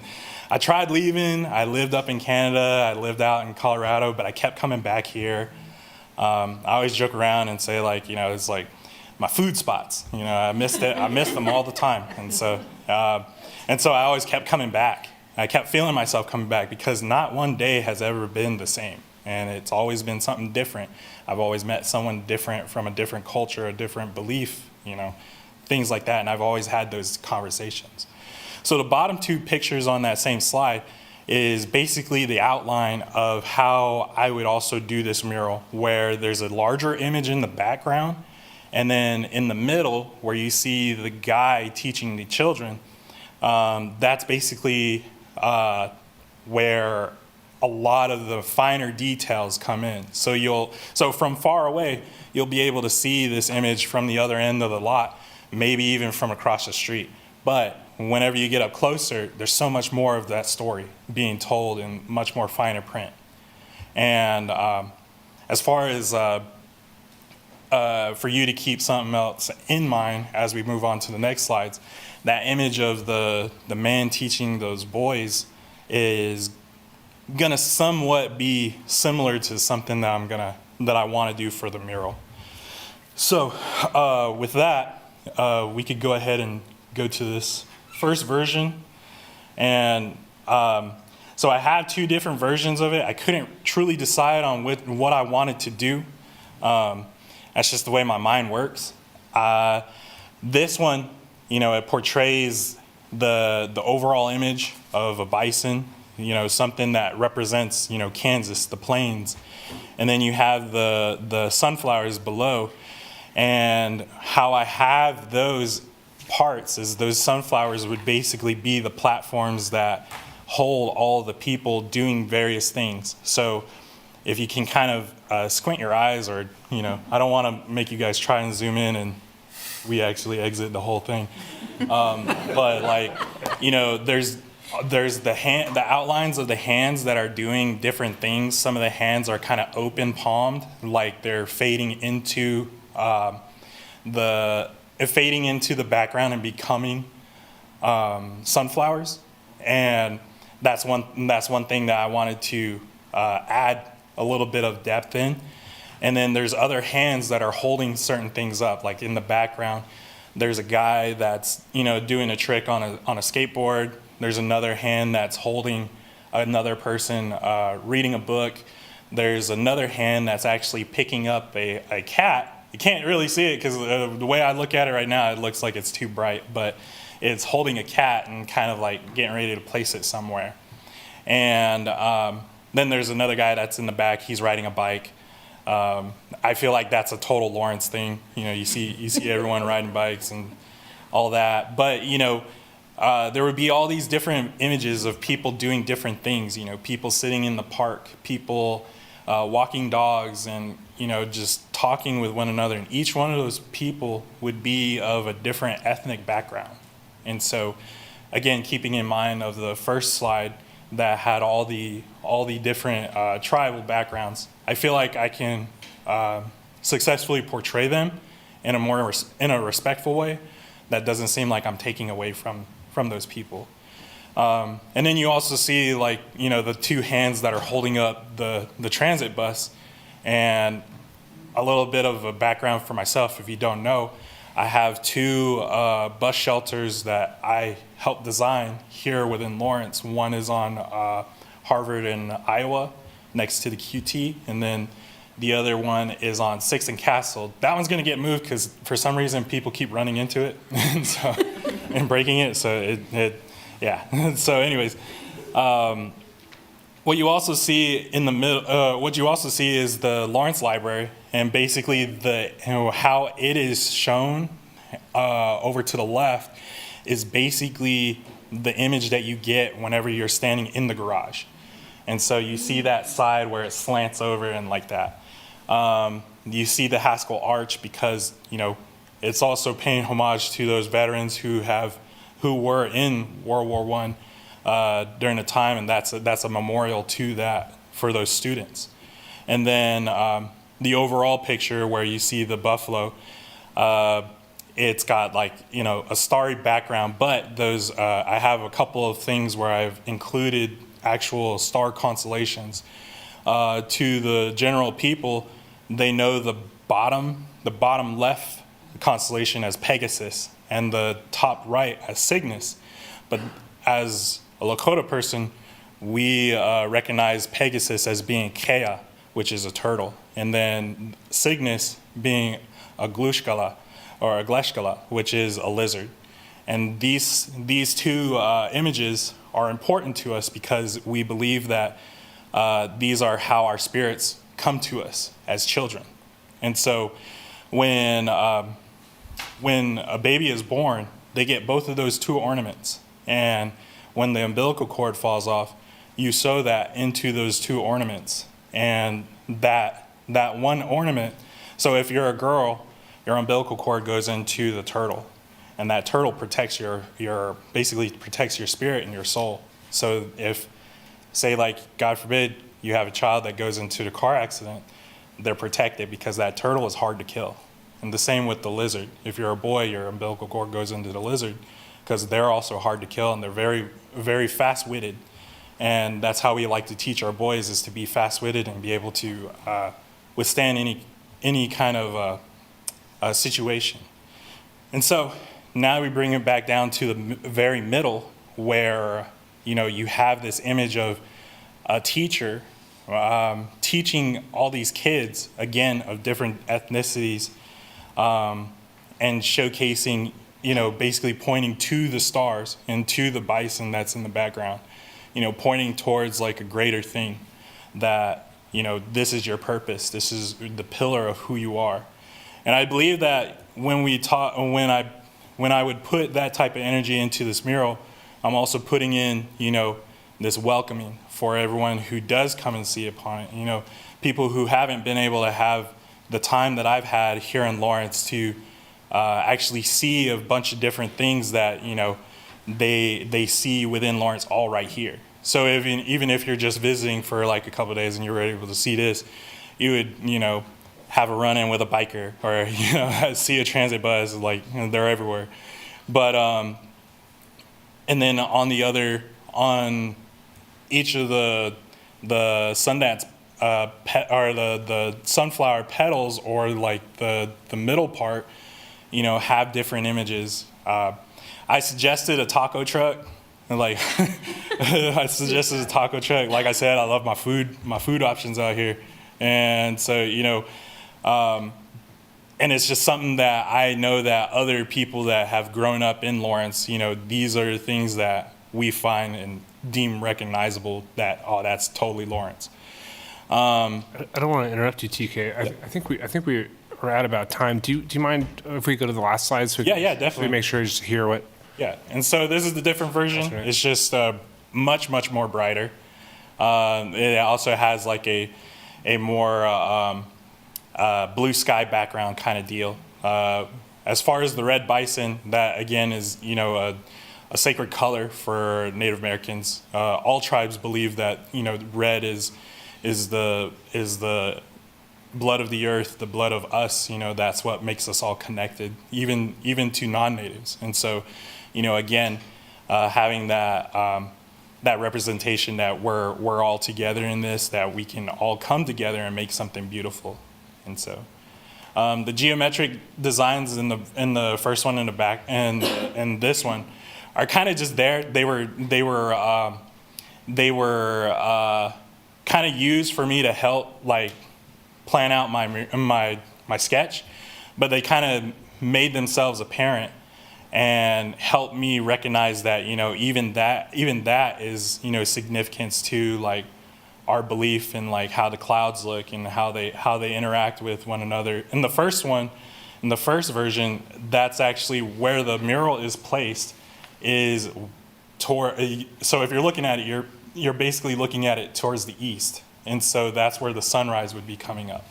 I tried leaving. I lived up in Canada. I lived out in Colorado, but I kept coming back here. I always joke around and say, like, you know, it's like my food spots. You know, I missed it. I missed them all the time. And so I always kept coming back. I kept feeling myself coming back because not one day has ever been the same. And it's always been something different. I've always met someone different from a different culture, a different belief, you know, things like that. And I've always had those conversations. So the bottom two pictures on that same slide is basically the outline of how I would also do this mural, where there's a larger image in the background, and then in the middle, where you see the guy teaching the children, that's basically where a lot of the finer details come in. So from far away, you'll be able to see this image from the other end of the lot, maybe even from across the street. But whenever you get up closer, there's so much more of that story being told in much more finer print. And as far as for you to keep something else in mind as we move on to the next slides, that image of the man teaching those boys is gonna somewhat be similar to something that I want to do for the mural. So with that, we could go ahead and go to this first version. And so I have two different versions of it. I couldn't truly decide on what I wanted to do. That's just the way my mind works. This one, you know, it portrays the overall image of a bison, you know, something that represents, you know, Kansas, the plains. And then you have the sunflowers below. And how I have those parts is those sunflowers would basically be the platforms that hold all the people doing various things. So if you can kind of squint your eyes, or, you know, I don't want to make you guys try and zoom in and we actually exit the whole thing. But, like, you know, there's the outlines of the hands that are doing different things. Some of the hands are kind of open palmed, like they're fading into the background and becoming sunflowers. And that's one thing that I wanted to add a little bit of depth in. And then there's other hands that are holding certain things up, like in the background. There's a guy that's, you know, doing a trick on a skateboard. There's another hand that's holding another person reading a book. There's another hand that's actually picking up a cat. You can't really see it because the way I look at it right now, it looks like it's too bright, but it's holding a cat and kind of like getting ready to place it somewhere. And then there's another guy that's in the back. He's riding a bike. I feel like that's a total Lawrence thing. You know, you see everyone riding bikes and all that. But, you know, there would be all these different images of people doing different things. You know, people sitting in the park, people walking dogs, and, you know, just talking with one another. And each one of those people would be of a different ethnic background. And so, again, keeping in mind of the first slide that had all the different tribal backgrounds, I feel like I can successfully portray them in a respectful way that doesn't seem like I'm taking away from those people. And then you also see, like, you know, the two hands that are holding up the transit bus. And a little bit of a background for myself, if you don't know, I have two bus shelters that I helped design here within Lawrence. One is on Harvard in Iowa, next to the QT, and then the other one is on 6th and Castle. That one's going to get moved because for some reason people keep running into it and breaking it. So yeah. So anyways, what you also see in the middle, what you also see is the Lawrence Library, and basically how it is shown over to the left is basically the image that you get whenever you're standing in the garage. And so you see that side where it slants over and like that. You see the Haskell arch because, you know, it's also paying homage to those veterans who were in World War I during the time, and that's a memorial to that for those students. And then the overall picture where you see the buffalo, it's got like, you know, a starry background, but those I have a couple of things where I've included actual star constellations. To the general people, they know the bottom left constellation as Pegasus and the top right as Cygnus. But as a Lakota person, we recognize Pegasus as being Kea, which is a turtle, and then Cygnus being a Glushkala, or a Gleshkala, which is a lizard. And these two images are important to us because we believe that these are how our spirits come to us as children. And so when a baby is born, they get both of those two ornaments. And when the umbilical cord falls off, you sew that into those two ornaments. And that one ornament, so if you're a girl, your umbilical cord goes into the turtle. And that turtle protects basically protects your spirit and your soul. So if, say like, God forbid, you have a child that goes into a car accident, they're protected because that turtle is hard to kill. And the same with the lizard. If you're a boy, your umbilical cord goes into the lizard because they're also hard to kill and they're very, very fast-witted. And that's how we like to teach our boys, is to be fast-witted and be able to withstand any kind of situation. And so now we bring it back down to the very middle where, you know, you have this image of a teacher teaching all these kids, again, of different ethnicities, and showcasing, you know, basically pointing to the stars and to the bison that's in the background, you know, pointing towards like a greater thing that, you know, this is your purpose. This is the pillar of who you are. And I believe that when I would put that type of energy into this mural, I'm also putting in, you know, this welcoming for everyone who does come and see upon it. You know, people who haven't been able to have the time that I've had here in Lawrence to actually see a bunch of different things that, you know, they see within Lawrence all right here. So even if you're just visiting for like a couple of days and you're able to see this, you would, you know, have a run-in with a biker, or, you know, see a transit bus, like, you know, they're everywhere. But and then on each of the Sundance or the sunflower petals, or like the middle part, you know, have different images. I suggested a taco truck. Like I suggested a taco truck. Like I said, I love my food options out here, and so, you know. And it's just something that I know that other people that have grown up in Lawrence, you know, these are things that we find and deem recognizable, that, oh, that's totally Lawrence. I don't want to interrupt you, TK. I think we are at about time. Do you mind if we go to the last slide? So Yeah, definitely. We make sure to hear what. Yeah, and so this is the different version. That's right. It's just much more brighter. It also has like a more blue sky background kind of deal. As far as the red bison, that again is, you know, a sacred color for Native Americans. All tribes believe that, you know, red is the blood of the earth, the blood of us. You know, that's what makes us all connected, even to non-natives. And so, you know, again, having that representation that we're all together in this, that we can all come together and make something beautiful. And so, the geometric designs in the first one in the back and this one are kind of just there. They were kind of used for me to help like plan out my sketch, but they kind of made themselves apparent and helped me recognize that, you know, even that is, you know, significance to like our belief in like how the clouds look and how they interact with one another. In the first version, that's actually where the mural is placed, is so if you're looking at it, you're basically looking at it towards the east. And so that's where the sunrise would be coming up.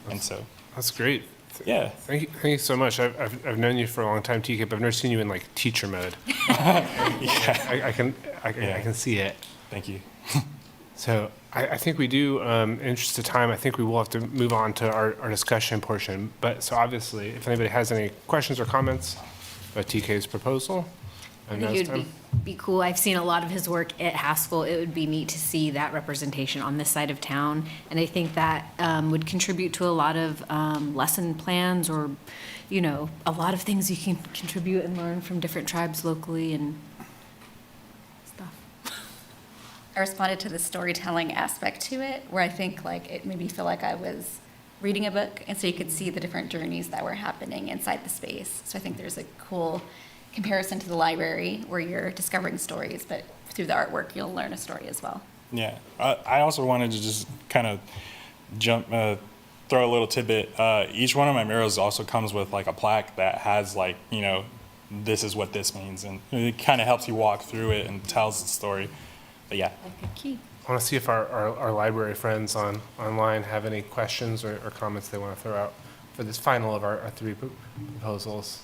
And so That's great. Yeah. Thank you so much. I've known you for a long time, TK, but I've never seen you in like teacher mode. I can see it. Thank you. So I think we do, in interest of time, I think we will have to move on to our discussion portion. But so obviously, if anybody has any questions or comments about TK's proposal, I and think now's it would be cool. I've seen a lot of his work at Haskell. It would be neat to see that representation on this side of town. And I think that would contribute to a lot of lesson plans or, you know, a lot of things you can contribute and learn from different tribes locally and stuff. I responded to the storytelling aspect to it, where I think like it made me feel like I was reading a book, and so you could see the different journeys that were happening inside the space. So I think there's a cool comparison to the library where you're discovering stories, but through the artwork you'll learn a story as well. Yeah, I also wanted to just kind of throw a little tidbit. Each one of my murals also comes with like a plaque that has like, you know, this is what this means, and it kind of helps you walk through it and tells the story. But yeah. Like a key. I want to see if our library friends online have any questions or comments they want to throw out for this final of our three proposals.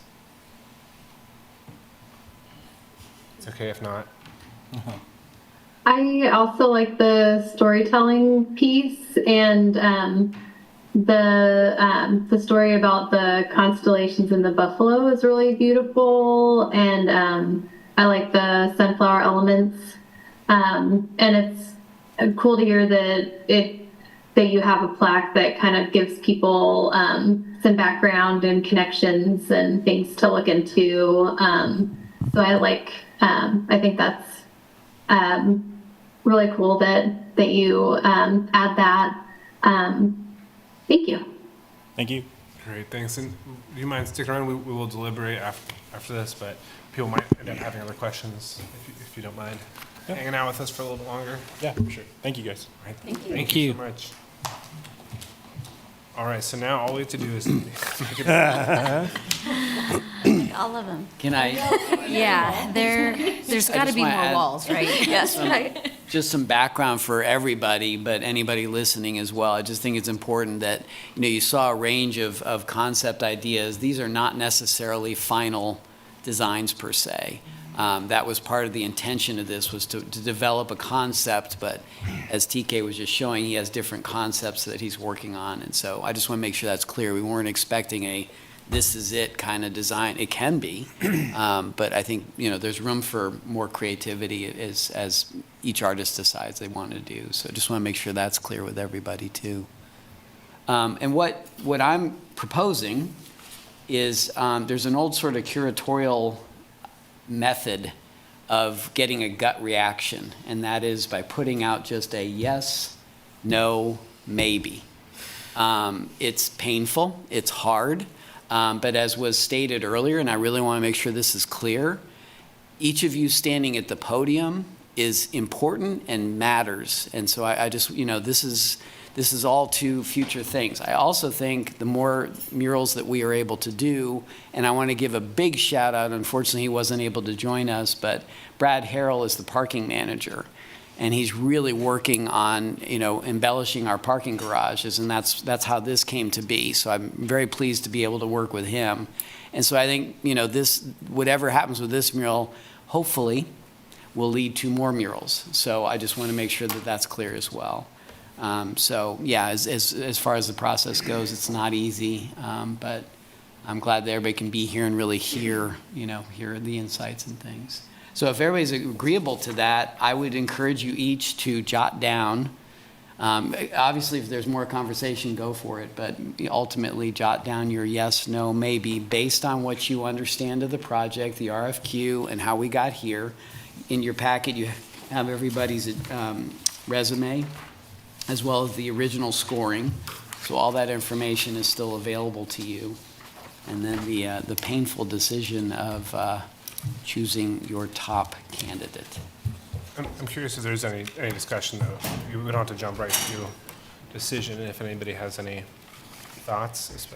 It's okay if not. I also like the storytelling piece and the story about the constellations in the buffalo is really beautiful, and I like the sunflower elements, and it's cool to hear that you have a plaque that kind of gives people some background and connections and things to look into. So I think that's really cool that you add that. Thank you. Thank you. Great, thanks. And do you mind sticking around? We will deliberate after this, but people might end up having other questions if you don't mind hanging out with us for a little bit longer. Yeah, for sure. Thank you, guys. All right. Thank you. So much. All right, so now all we have to do is make it. All of them. Can I, Yeah, there's got to just be wanna more add- walls, right? Yes, right. just some background for everybody, but anybody listening as well. I just think it's important that, you know, you saw a range of concept ideas. These are not necessarily final designs per se. That was part of the intention of this, was to develop a concept, but as TK was just showing, he has different concepts that he's working on. And so I just want to make sure that's clear. We weren't expecting a this is it kind of design. It can be, but I think, you know, there's room for more creativity as each artist decides they want to do. So just want to make sure that's clear with everybody too. And what I'm proposing is there's an old sort of curatorial method of getting a gut reaction, and that is by putting out just a yes, no, maybe. It's painful, it's hard, but as was stated earlier, and I really want to make sure this is clear, each of you standing at the podium is important and matters. And so I just, you know, this is all to future things. I also think the more murals that we are able to do, and I want to give a big shout out, unfortunately he wasn't able to join us, but Brad Harrell is the parking manager, and he's really working on, you know, embellishing our parking garages, and that's how this came to be. So I'm very pleased to be able to work with him. And so I think, you know, this, whatever happens with this mural, hopefully will lead to more murals. So I just want to make sure that that's clear as well. So yeah, as far as the process goes, it's not easy, but I'm glad that everybody can be here and really hear the insights and things. So if everybody's agreeable to that, I would encourage you each to jot down. Obviously, if there's more conversation, go for it, but ultimately jot down your yes, no, maybe, based on what you understand of the project, the RFQ, and how we got here. In your packet, you have everybody's resume, as well as the original scoring. So all that information is still available to you. And then the painful decision of choosing your top candidate. I'm curious if there's any discussion, though. We don't have to jump right to decision, if anybody has any thoughts.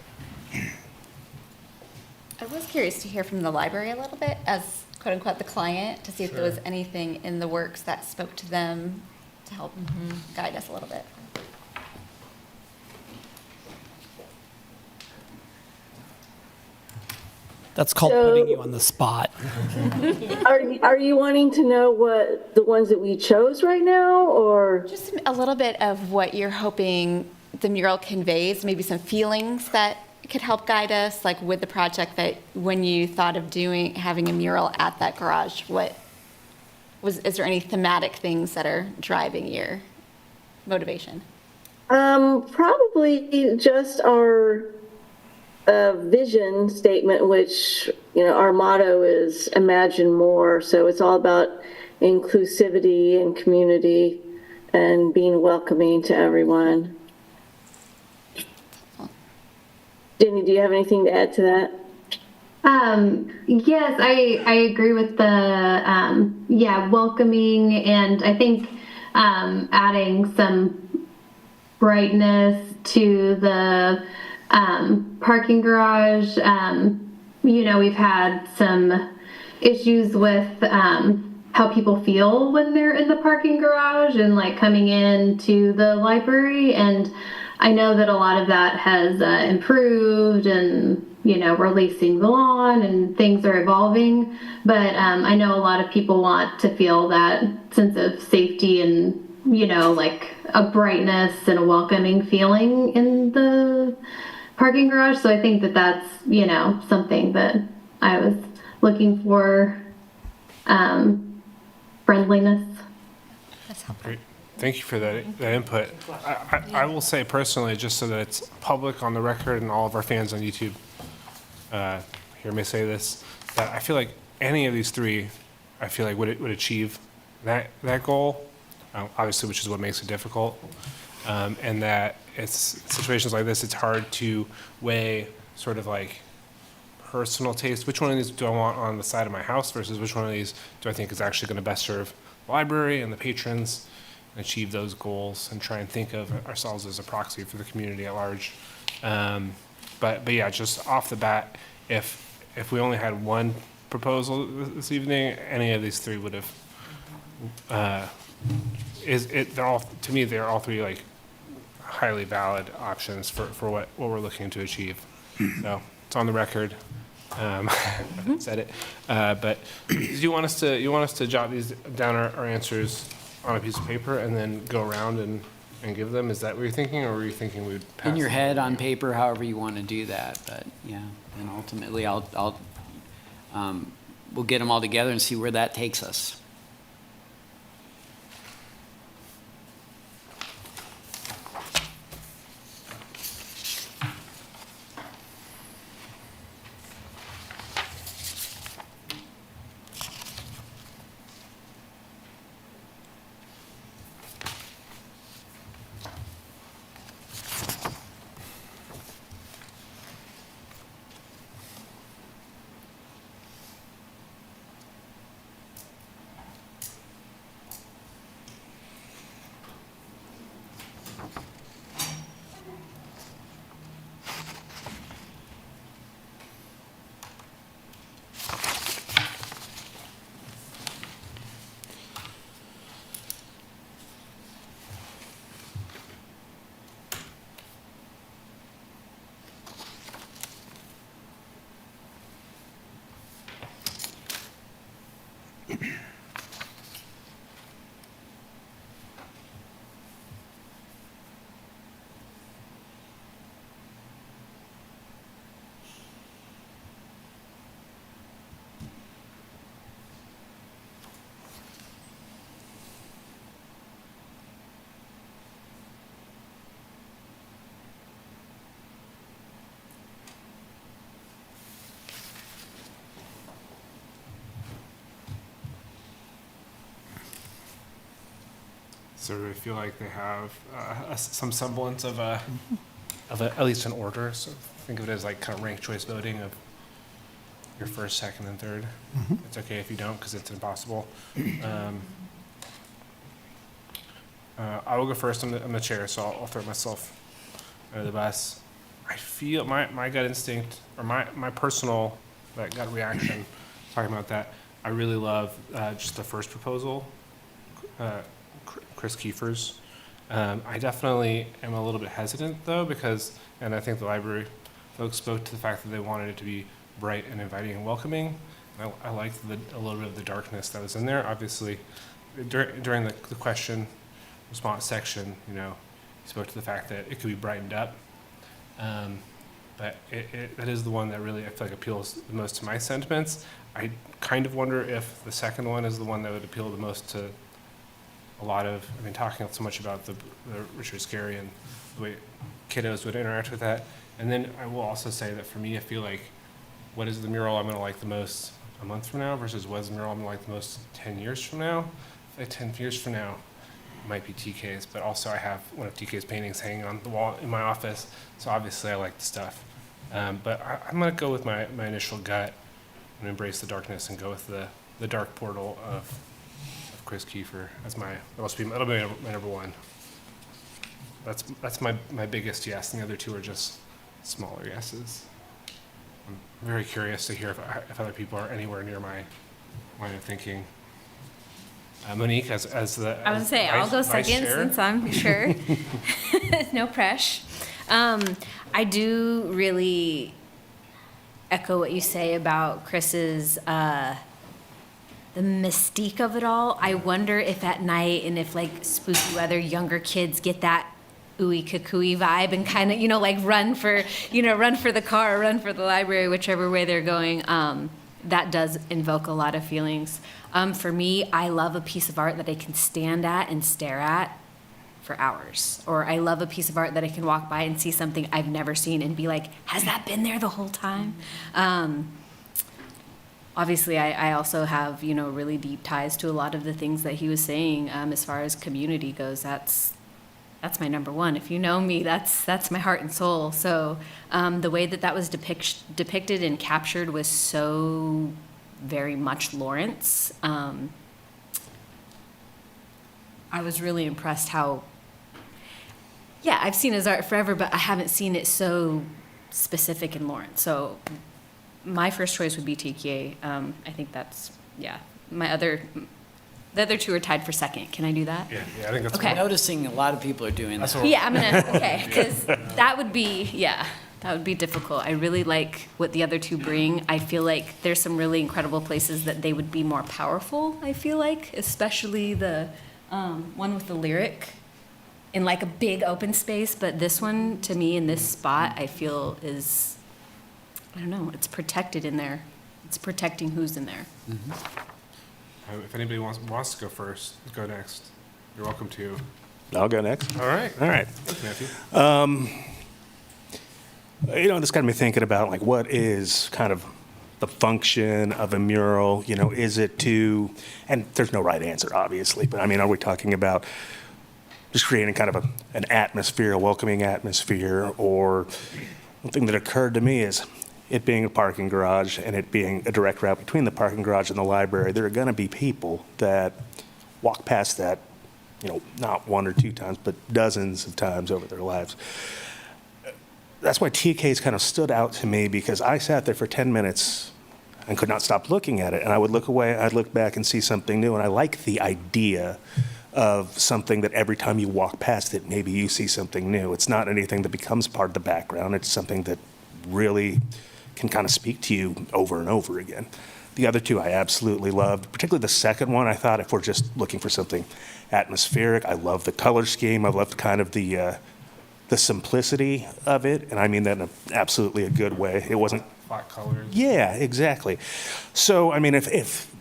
I was curious to hear from the library a little bit as quote unquote the client, to see if there was anything in the works that spoke to them to help guide us a little bit. That's called putting you on the spot. Are you wanting to know what the ones that we chose right now, or? Just a little bit of what you're hoping the mural conveys, maybe some feelings that could help guide us, like with the project, that when you thought of having a mural at that garage, is there any thematic things that are driving your motivation? Probably just our vision statement, which, our motto is imagine more. So it's all about inclusivity and community and being welcoming to everyone. Jenny, do you have anything to add to that? Yes, I agree with the, welcoming, and I think adding some brightness to the parking garage. We've had some issues with how people feel when they're in the parking garage and like coming into the library. And I know that a lot of that has improved, and releasing the lawn and things are evolving. But I know a lot of people want to feel that sense of safety and like a brightness and a welcoming feeling in the parking garage. So I think that that's, something that I was looking for, friendliness. That's helpful. Great. Thank you for that input. I will say personally, just so that it's public on the record and all of our fans on YouTube hear me say this, that I feel like any of these three, I feel like would achieve that goal, obviously, which is what makes it difficult. And that it's situations like this, it's hard to weigh sort of like personal taste. Which one of these do I want on the side of my house versus which one of these do I think is actually going to best serve the library and the patrons and achieve those goals, and try and think of ourselves as a proxy for the community at large. But yeah, just off the bat, if we only had one proposal this evening, any of these three would have. They're all, to me, they're all three like highly valid options for what we're looking to achieve. So it's on the record. I said it. But you want us to jot these down, our answers on a piece of paper, and then go around and give them? Is that what you're thinking, or were you thinking we would pass In your them head, over? on paper, however you want to do that, but yeah, and ultimately, we'll get them all together and see where that takes us. So I feel like they have some semblance of at least an order. So think of it as like kind of ranked choice voting of your first, second, and third. It's okay if you don't, because it's impossible. I will go first. I'm the chair, so I'll throw myself under the bus. I feel my gut instinct, or my personal gut reaction, talking about that, I really love just the first proposal, Chris Kiefer's. I definitely am a little bit hesitant though, because, and I think the library folks spoke to the fact that they wanted it to be bright and inviting and welcoming. I liked a little bit of the darkness that was in there. Obviously, during the question response section, you spoke to the fact that it could be brightened up. But that is the one that really, I feel like, appeals the most to my sentiments. I kind of wonder if the second one is the one that would appeal the most to a lot of, talking so much about the Richard Scarry and the way kiddos would interact with that. And then I will also say that for me, I feel like, what is the mural I'm going to like the most a month from now versus what is the mural I'm going to like the most 10 years from now? Like 10 years from now, it might be TK's, but also I have one of TK's paintings hanging on the wall in my office, so obviously I like the stuff. But I'm going to go with my initial gut and embrace the darkness and go with the dark portal of Chris Kiefer as that'll be my number one. That's my biggest yes, and the other two are just smaller yeses. I'm very curious to hear if other people are anywhere near my line of thinking. Monique, as the I would say I'll go vice second chair. since I'm sure. No pressure. I do really echo what you say about Chris's the mystique of it all. I wonder if at night and if like spooky weather, younger kids get that ooey kooey vibe and kind of, like run for the car, or run for the library, whichever way they're going. That does invoke a lot of feelings. For me, I love a piece of art that I can stand at and stare at for hours. Or I love a piece of art that I can walk by and see something I've never seen and be like, has that been there the whole time? Obviously, I also have, really deep ties to a lot of the things that he was saying as far as community goes. That's my number one. If you know me, that's my heart and soul. So the way that was depicted and captured was so very much Lawrence. I was really impressed how, I've seen his art forever, but I haven't seen it so specific in Lawrence. So my first choice would be TKA. I think that's, the other two are tied for second. Can I do that? Yeah, I think that's Okay. I'm noticing a lot of people are doing that. Yeah, I'm gonna, because that would be difficult. I really like what the other two bring. I feel like there's some really incredible places that they would be more powerful, I feel like, especially the one with the lyric in like a big open space. But this one, to me, in this spot, I feel is, I don't know, it's protected in there. It's protecting who's in there. If anybody wants to go first, go next. You're welcome to. I'll go next. All right. Thanks, Matthew. This got me thinking about like what is kind of the function of a mural. Is it to, and there's no right answer, obviously, but are we talking about just creating kind of an atmosphere, a welcoming atmosphere, or one thing that occurred to me is it being a parking garage and it being a direct route between the parking garage and the library, there are going to be people that walk past that, not one or two times, but dozens of times over their lives. That's why TK's kind of stood out to me, because I sat there for 10 minutes and could not stop looking at it. And I would look away, I'd look back and see something new. And I like the idea of something that every time you walk past it, maybe you see something new. It's not anything that becomes part of the background. It's something that really can kind of speak to you over and over again. The other two I absolutely loved, particularly the second one. I thought if we're just looking for something atmospheric, I love the color scheme. I loved kind of the simplicity of it, and I mean that in absolutely a good way. It wasn't Flat colors. Yeah, exactly. So if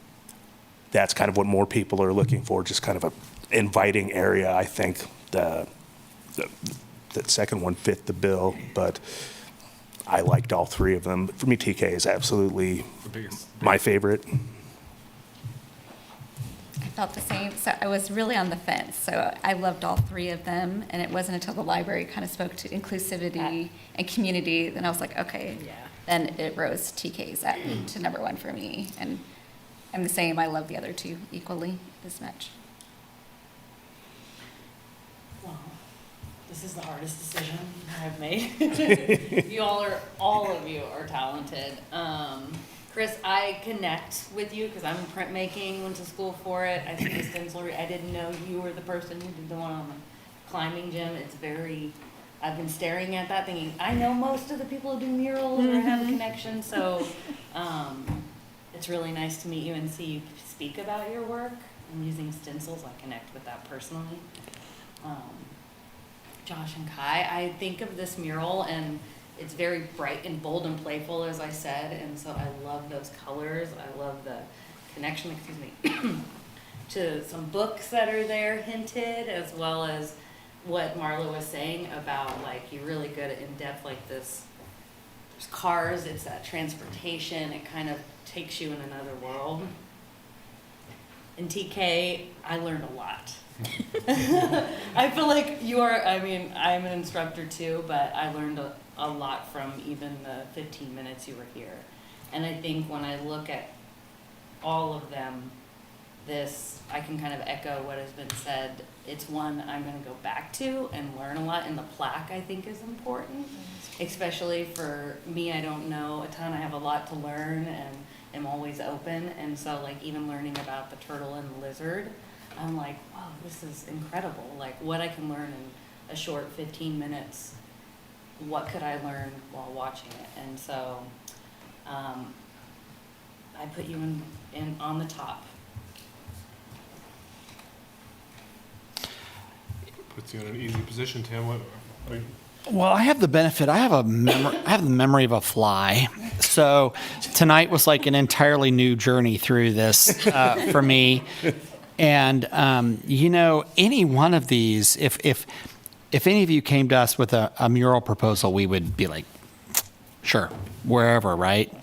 that's kind of what more people are looking for, just kind of a inviting area, I think that second one fit the bill, but I liked all three of them. For me, TK is absolutely my favorite. I felt the same. So I was really on the fence. So I loved all three of them. And it wasn't until the library kind of spoke to inclusivity and community, then I was like, okay. Yeah. Then it rose TK's up to number one for me. And I'm the same. I love the other two equally this much. Well, this is the hardest decision I've made. All of you are talented. Chris, I connect with you because I'm printmaking, went to school for it. I think the stencilery, I didn't know you were the person who did the one on the climbing gym. It's very I've been staring at that thinking, I know most of the people who do murals or have a connection, so it's really nice to meet you and see you speak about your work. And using stencils, I connect with that personally. Josh and Kai, I think of this mural and it's very bright and bold and playful, as I said, and so I love those colors. I love the connection, excuse me, to some books that are there hinted, as well as what Marla was saying about, like, you're really good at in-depth, like this, there's cars, it's that transportation, it kind of takes you in another world. In TK, I learned a lot. I feel like you are, I mean, I'm an instructor too, but I learned a lot from even the 15 minutes you were here. And I think when I look at all of them, I can kind of echo what has been said. It's one I'm going to go back to and learn a lot, and the plaque I think is important, especially for me. I don't know a ton. I have a lot to learn and am always open, and so like even learning about the turtle and the lizard, I'm like, wow, this is incredible. Like what I can learn in a short 15 minutes, what could I learn while watching it? And so I put you in on the top. Puts you in an easy position, Tim. What Well, I have the benefit. I have the memory of a fly. So tonight was like an entirely new journey through this for me. And any one of these, if any of you came to us with a mural proposal, we would be like, sure, wherever, right?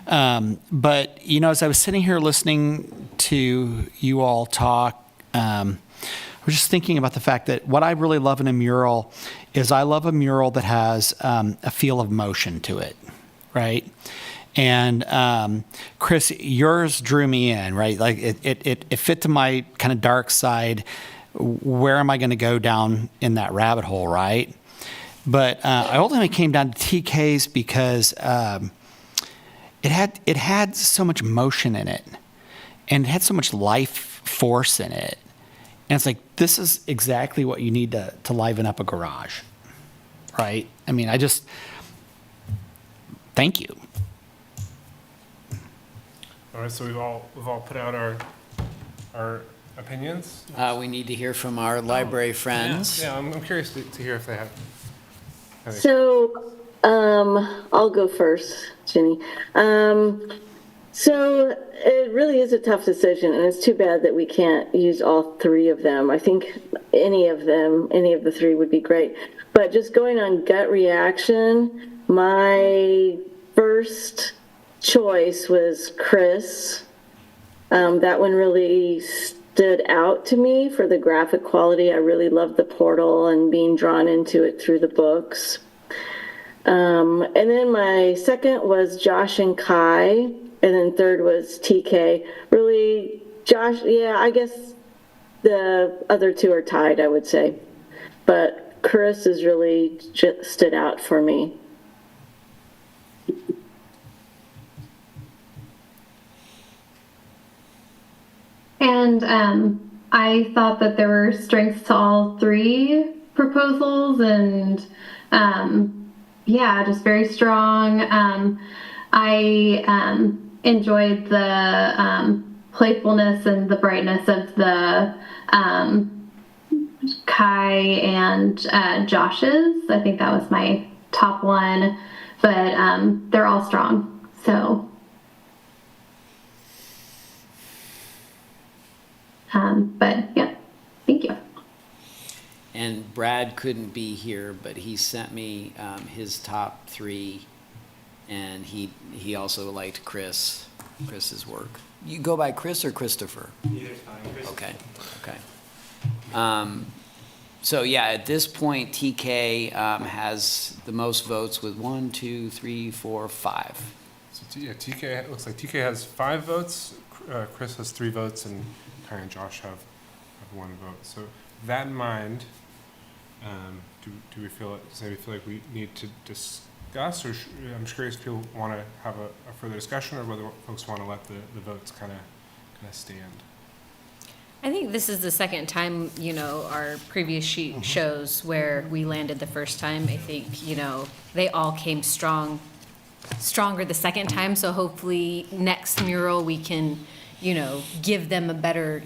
But as I was sitting here listening to you all talk, I was just thinking about the fact that what I really love in a mural is I love a mural that has a feel of motion to it, right? And Chris, yours drew me in, right? Like it fit to my kind of dark side. Where am I going to go down in that rabbit hole, right? But I ultimately came down to TK's because it had so much motion in it, and it had so much life force in it. And it's like, this is exactly what you need to liven up a garage, right? I mean, thank you. All right, so we've all put out our opinions. We need to hear from our library friends. Yeah, I'm curious to hear if they have. So, I'll go first, Jenny. So it really is a tough decision, and it's too bad that we can't use all three of them. I think any of the three would be great. But just going on gut reaction, my first choice was Chris. That one really stood out to me for the graphic quality. I really loved the portal and being drawn into it through the books. And then my second was Josh and Kai. And then third was TK. Really, Josh, yeah, I guess the other two are tied, I would say. But Chris has really stood out for me. And I thought that there were strengths to all three proposals, and just very strong. I enjoyed the playfulness and the brightness of the Kai and Josh's. I think that was my top one, but they're all strong. So, but yeah, thank you. And Brad couldn't be here, but he sent me his top three. And he also liked Chris's work. You go by Chris or Christopher? Either's fine. Okay. So yeah, at this point, TK has the most votes with 1, 2, 3, 4, 5. So TK looks like TK has 5 votes. Chris has 3 votes, and Kai and Josh have 1 vote. So that in mind, do we feel like we need to discuss, or I'm just curious if people want to have a further discussion, or whether folks want to let the votes kind of stand. I think this is the second time, our previous sheet shows where we landed the first time. I think, they all came stronger the second time. So hopefully next mural, we can, give them a better,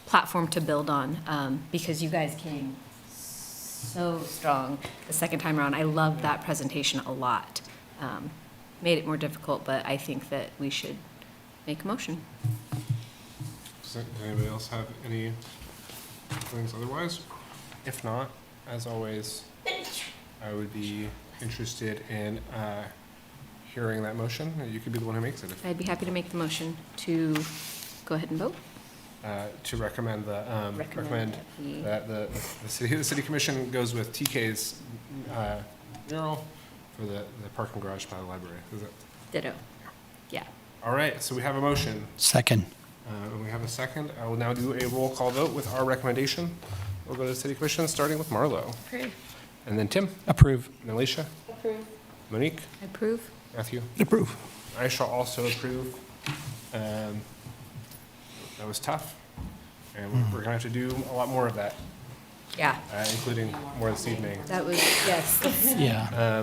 platform to build on, because you guys came so strong the second time around. I loved that presentation a lot. Made it more difficult, but I think that we should make a motion. Does anybody else have any feelings otherwise? If not, as always, I would be interested in hearing that motion. You could be the one who makes it. I'd be happy to make the motion to go ahead and vote. To recommend Recommend that the city commission goes with TK's mural for the parking garage by the library. Is it? Ditto. Yeah. All right, so we have a motion. Second. And we have a second. I will now do a roll call vote with our recommendation. We'll go to the city commission, starting with Marlo. Approve. And then Tim. Approve. And Alicia. Approve. Monique. Approve. Matthew. Approve. I shall also approve. That was tough. And we're gonna have to do a lot more of that, Yeah. including more this evening. That was, yes. Yeah. I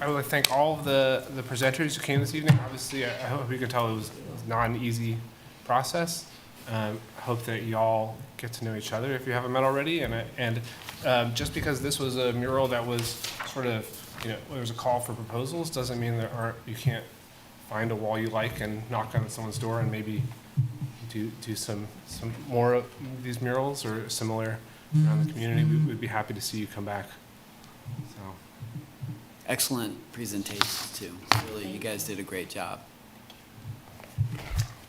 would like to thank all of the presenters who came this evening. Obviously, I hope you can tell it was not an easy process. I hope that y'all get to know each other if you haven't met already. And just because this was a mural that was sort of, there was a call for proposals, doesn't mean you can't find a wall you like and knock on someone's door and maybe do some more of these murals or similar around the community. We'd be happy to see you come back. So. Excellent presentations too. Really, you guys did a great job.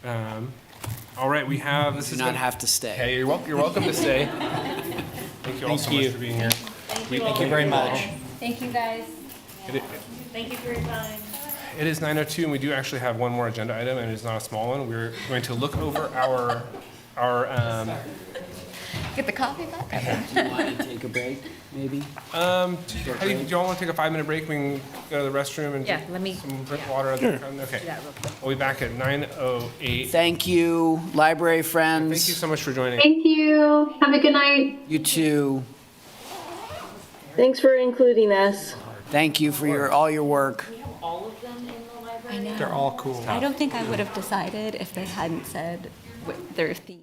All right, we have. You do not have to stay. Hey, you're welcome to stay. Thank you all so much for being here. Thank you very much. Thank you, guys. Thank you for your time. It is 9:02, and we do actually have one more agenda item, and it's not a small one. We're going to look over our Get the coffee back. Do you want to take a break, maybe? do you all want to take a 5-minute break? We can go to the restroom and Yeah, get let me. some drink water. Okay. Yeah, real quick. We'll be back at 9:08. Thank you, library friends. Thank you so much for joining. Thank you. Have a good night. You too. Thanks for including us. Thank you for all your work. All of them in the library? I know. They're all cool. I don't think I would have decided if they hadn't said what their theme.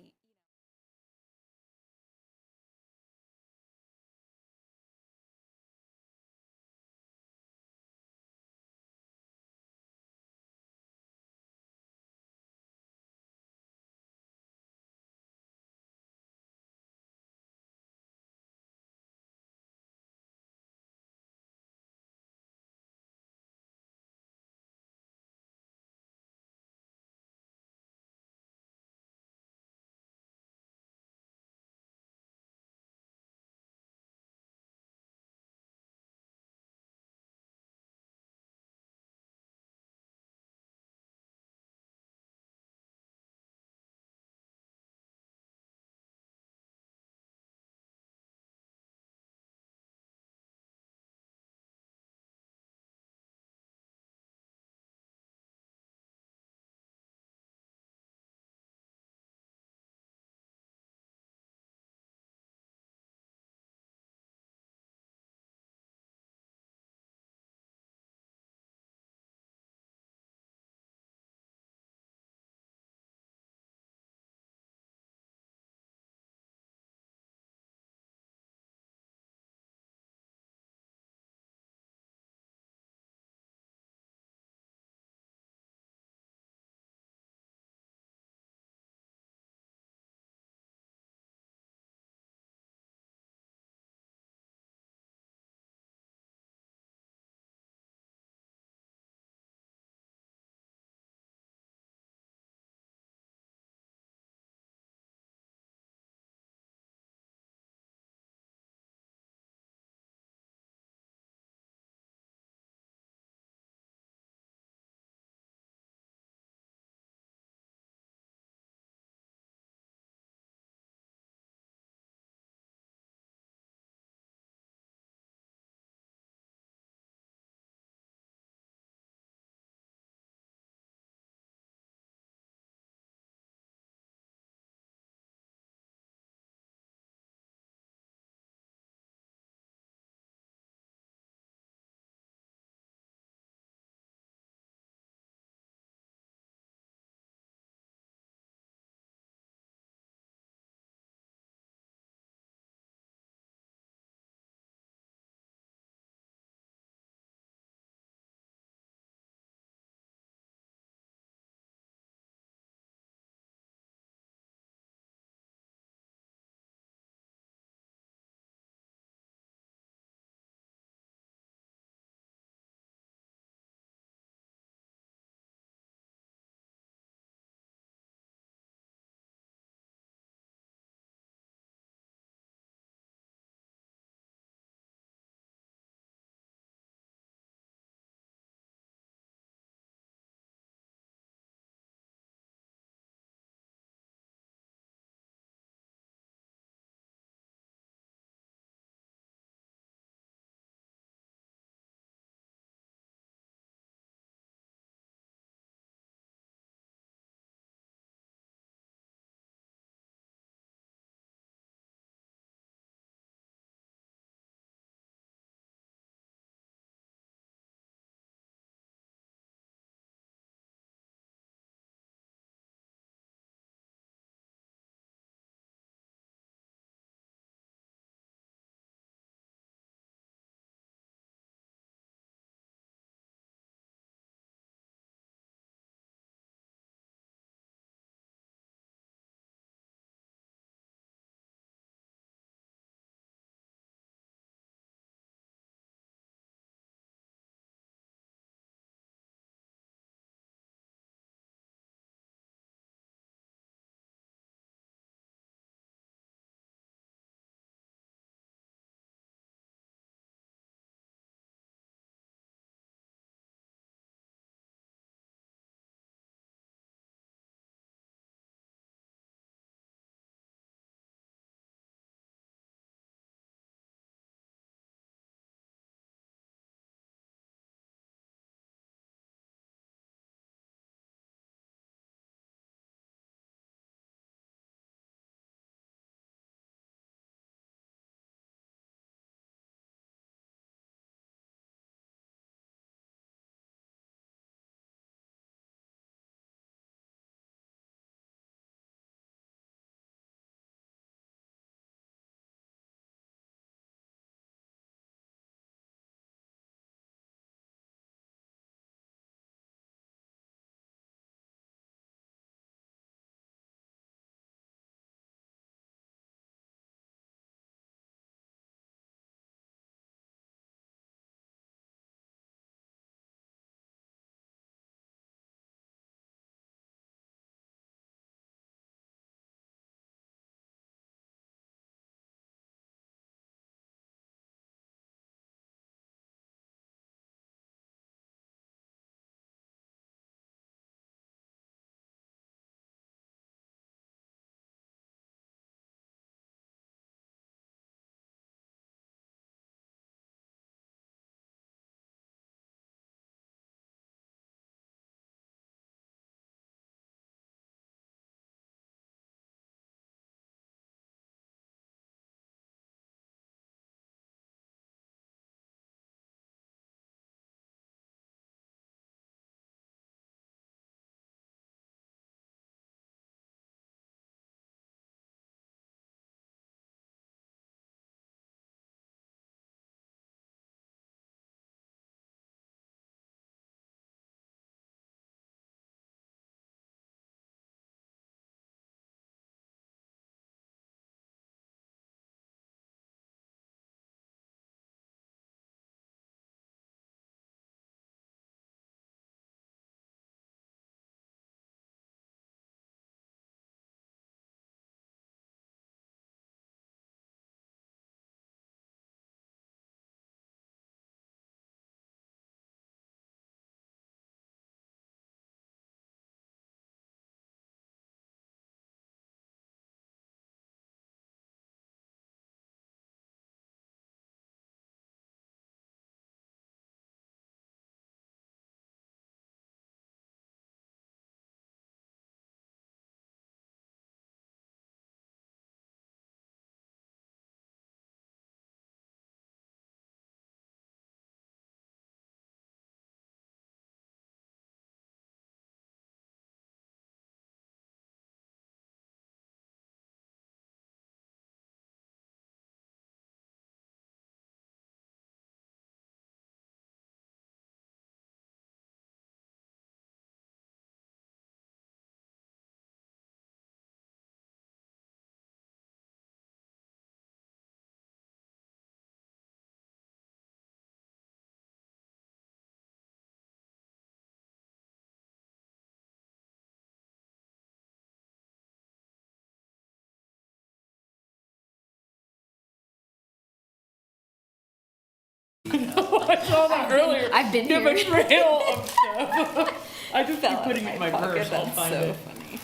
I saw that earlier. I've been You have a here. trail of stuff. I just keep Fell out putting of it in my pocket. purse. I'll That's find so it. funny.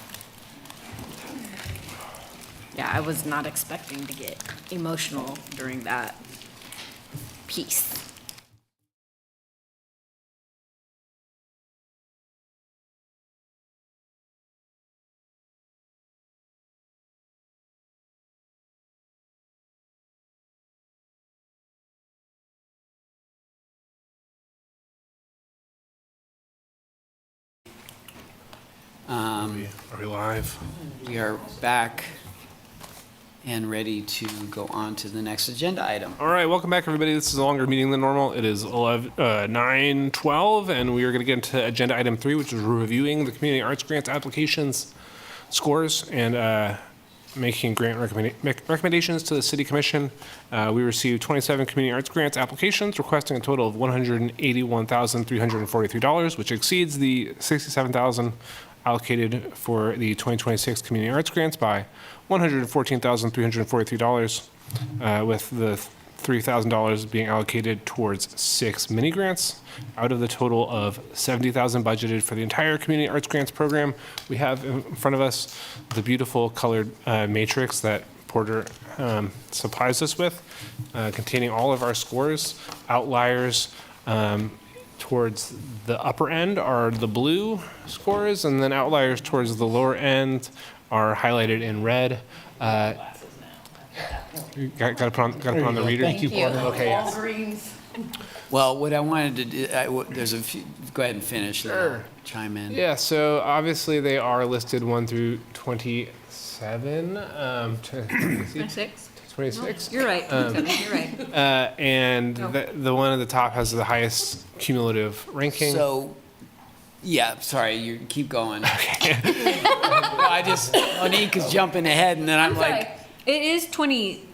Yeah, I was not expecting to get emotional during that piece. Are we live? We are back and ready to go on to the next agenda item. All right, welcome back, everybody. This is a longer meeting than normal. It is 9:12, and we are going to get into agenda item 3, which is reviewing the community arts grants applications scores and making grant recommendations to the city commission. We received 27 community arts grants applications requesting a total of $181,343, which exceeds the $67,000 allocated for the 2026 community arts grants by $114,343, with the $3,000 being allocated towards 6 mini grants out of the total of $70,000 budgeted for the entire community arts grants program. We have in front of us the beautiful colored matrix that Porter supplies us with, containing all of our scores. Outliers towards the upper end are the blue scores, and then outliers towards the lower end are highlighted in red. Got to put on the reader. Thank you, Porter. Okay. yes. Walgreens. Well, what I wanted to do, there's a few, go ahead and finish. and Sure. I'll chime in. Yeah, so obviously they are listed 1 through 27. 26? 26. You're right. You're right. And the one at the top has the highest cumulative ranking. So, yeah, sorry, you keep going. Monique is jumping ahead, and then I'm like, It is 20.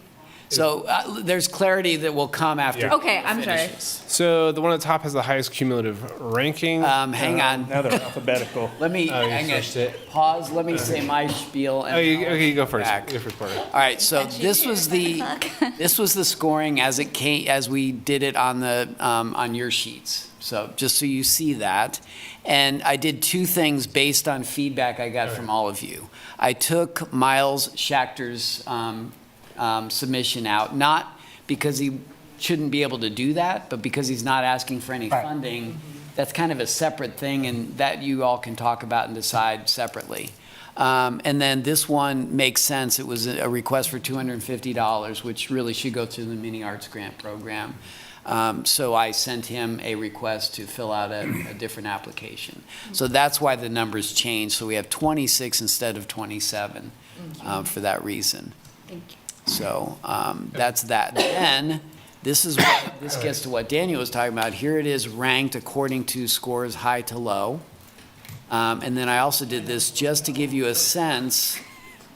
so there's clarity that will come after. Yeah. Okay, I'm sorry. finishes. So the one at the top has the highest cumulative ranking. Hang on. Now they're alphabetical. Let me, you hang on. switched it. Pause, let me say my spiel. And Okay, you go first. back. You go first, Porter. All right, so this was the scoring as it came, as we did it on the, on your sheets. So just so you see that. And I did 2 things based on feedback I got from all of you. I took Miles Schachter's submission out, not because he shouldn't be able to do that, but because he's not asking for any funding. That's kind of a separate thing, and that you all can talk about and decide separately. And then this one makes sense. It was a request for $250, which really should go through the mini arts grant program. So I sent him a request to fill out a different application. So that's why the numbers changed. So we have 26 instead of 27 for that reason. Thank you. So that's that. Then this gets to what Daniel was talking about. Here it is ranked according to scores high to low. And then I also did this just to give you a sense.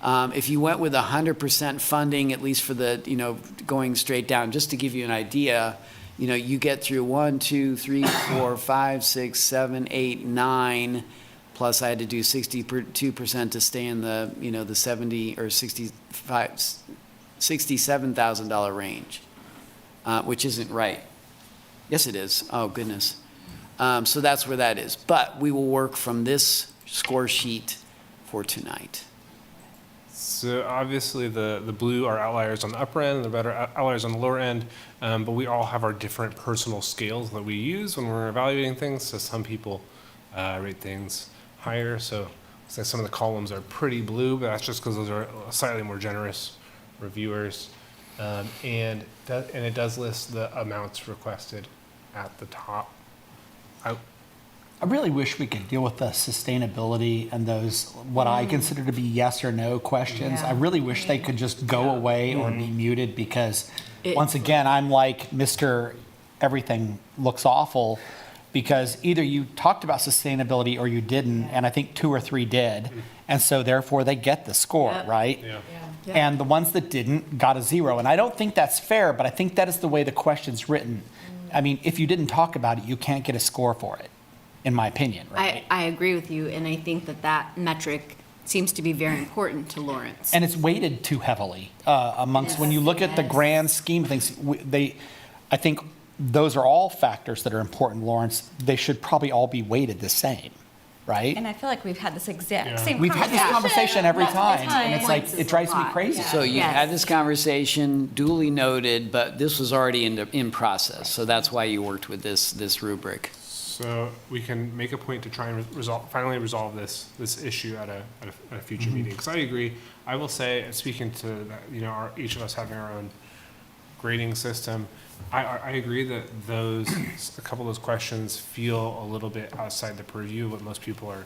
If you went with 100% funding, at least for the, going straight down, just to give you an idea, you get through 1, 2, 3, 4, 5, 6, 7, 8, 9. Plus I had to do 62% to stay in the, the 70 or $67,000 range, which isn't right. Yes, it is. Oh, goodness. So that's where that is. But we will work from this score sheet for tonight. So obviously the blue are outliers on the upper end, and the red are outliers on the lower end. But we all have our different personal scales that we use when we're evaluating things. So some people rate things higher. So some of the columns are pretty blue, but that's just because those are slightly more generous reviewers. And it does list the amounts requested at the top. I really wish we could deal with the sustainability and those, what I consider to be yes or no questions. I really wish they could just go away or be muted, because once again, I'm like Mr. Everything looks awful, because either you talked about sustainability or you didn't, and I think 2 or 3 did, and so therefore they get the score, right? Yeah. And the ones that didn't got a 0. And I don't think that's fair, but I think that is the way the question's written. I mean, if you didn't talk about it, you can't get a score for it, in my opinion, right? I agree with you, and I think that metric seems to be very important to Lawrence. And it's weighted too heavily amongst, when you look at the grand scheme of things, I think those are all factors that are important, Lawrence. They should probably all be weighted the same, right? And I feel like we've had this exact same We've had this conversation every time, multiple and it's like, times. it drives me crazy. So you Yes. had this conversation, duly noted, but this was already in process. So that's why you worked with this rubric. So we can make a point to try and finally resolve this issue at a future meeting. Because I agree. I will say, speaking to that, each of us having our own grading system, I agree that a couple of those questions feel a little bit outside the purview of what most people are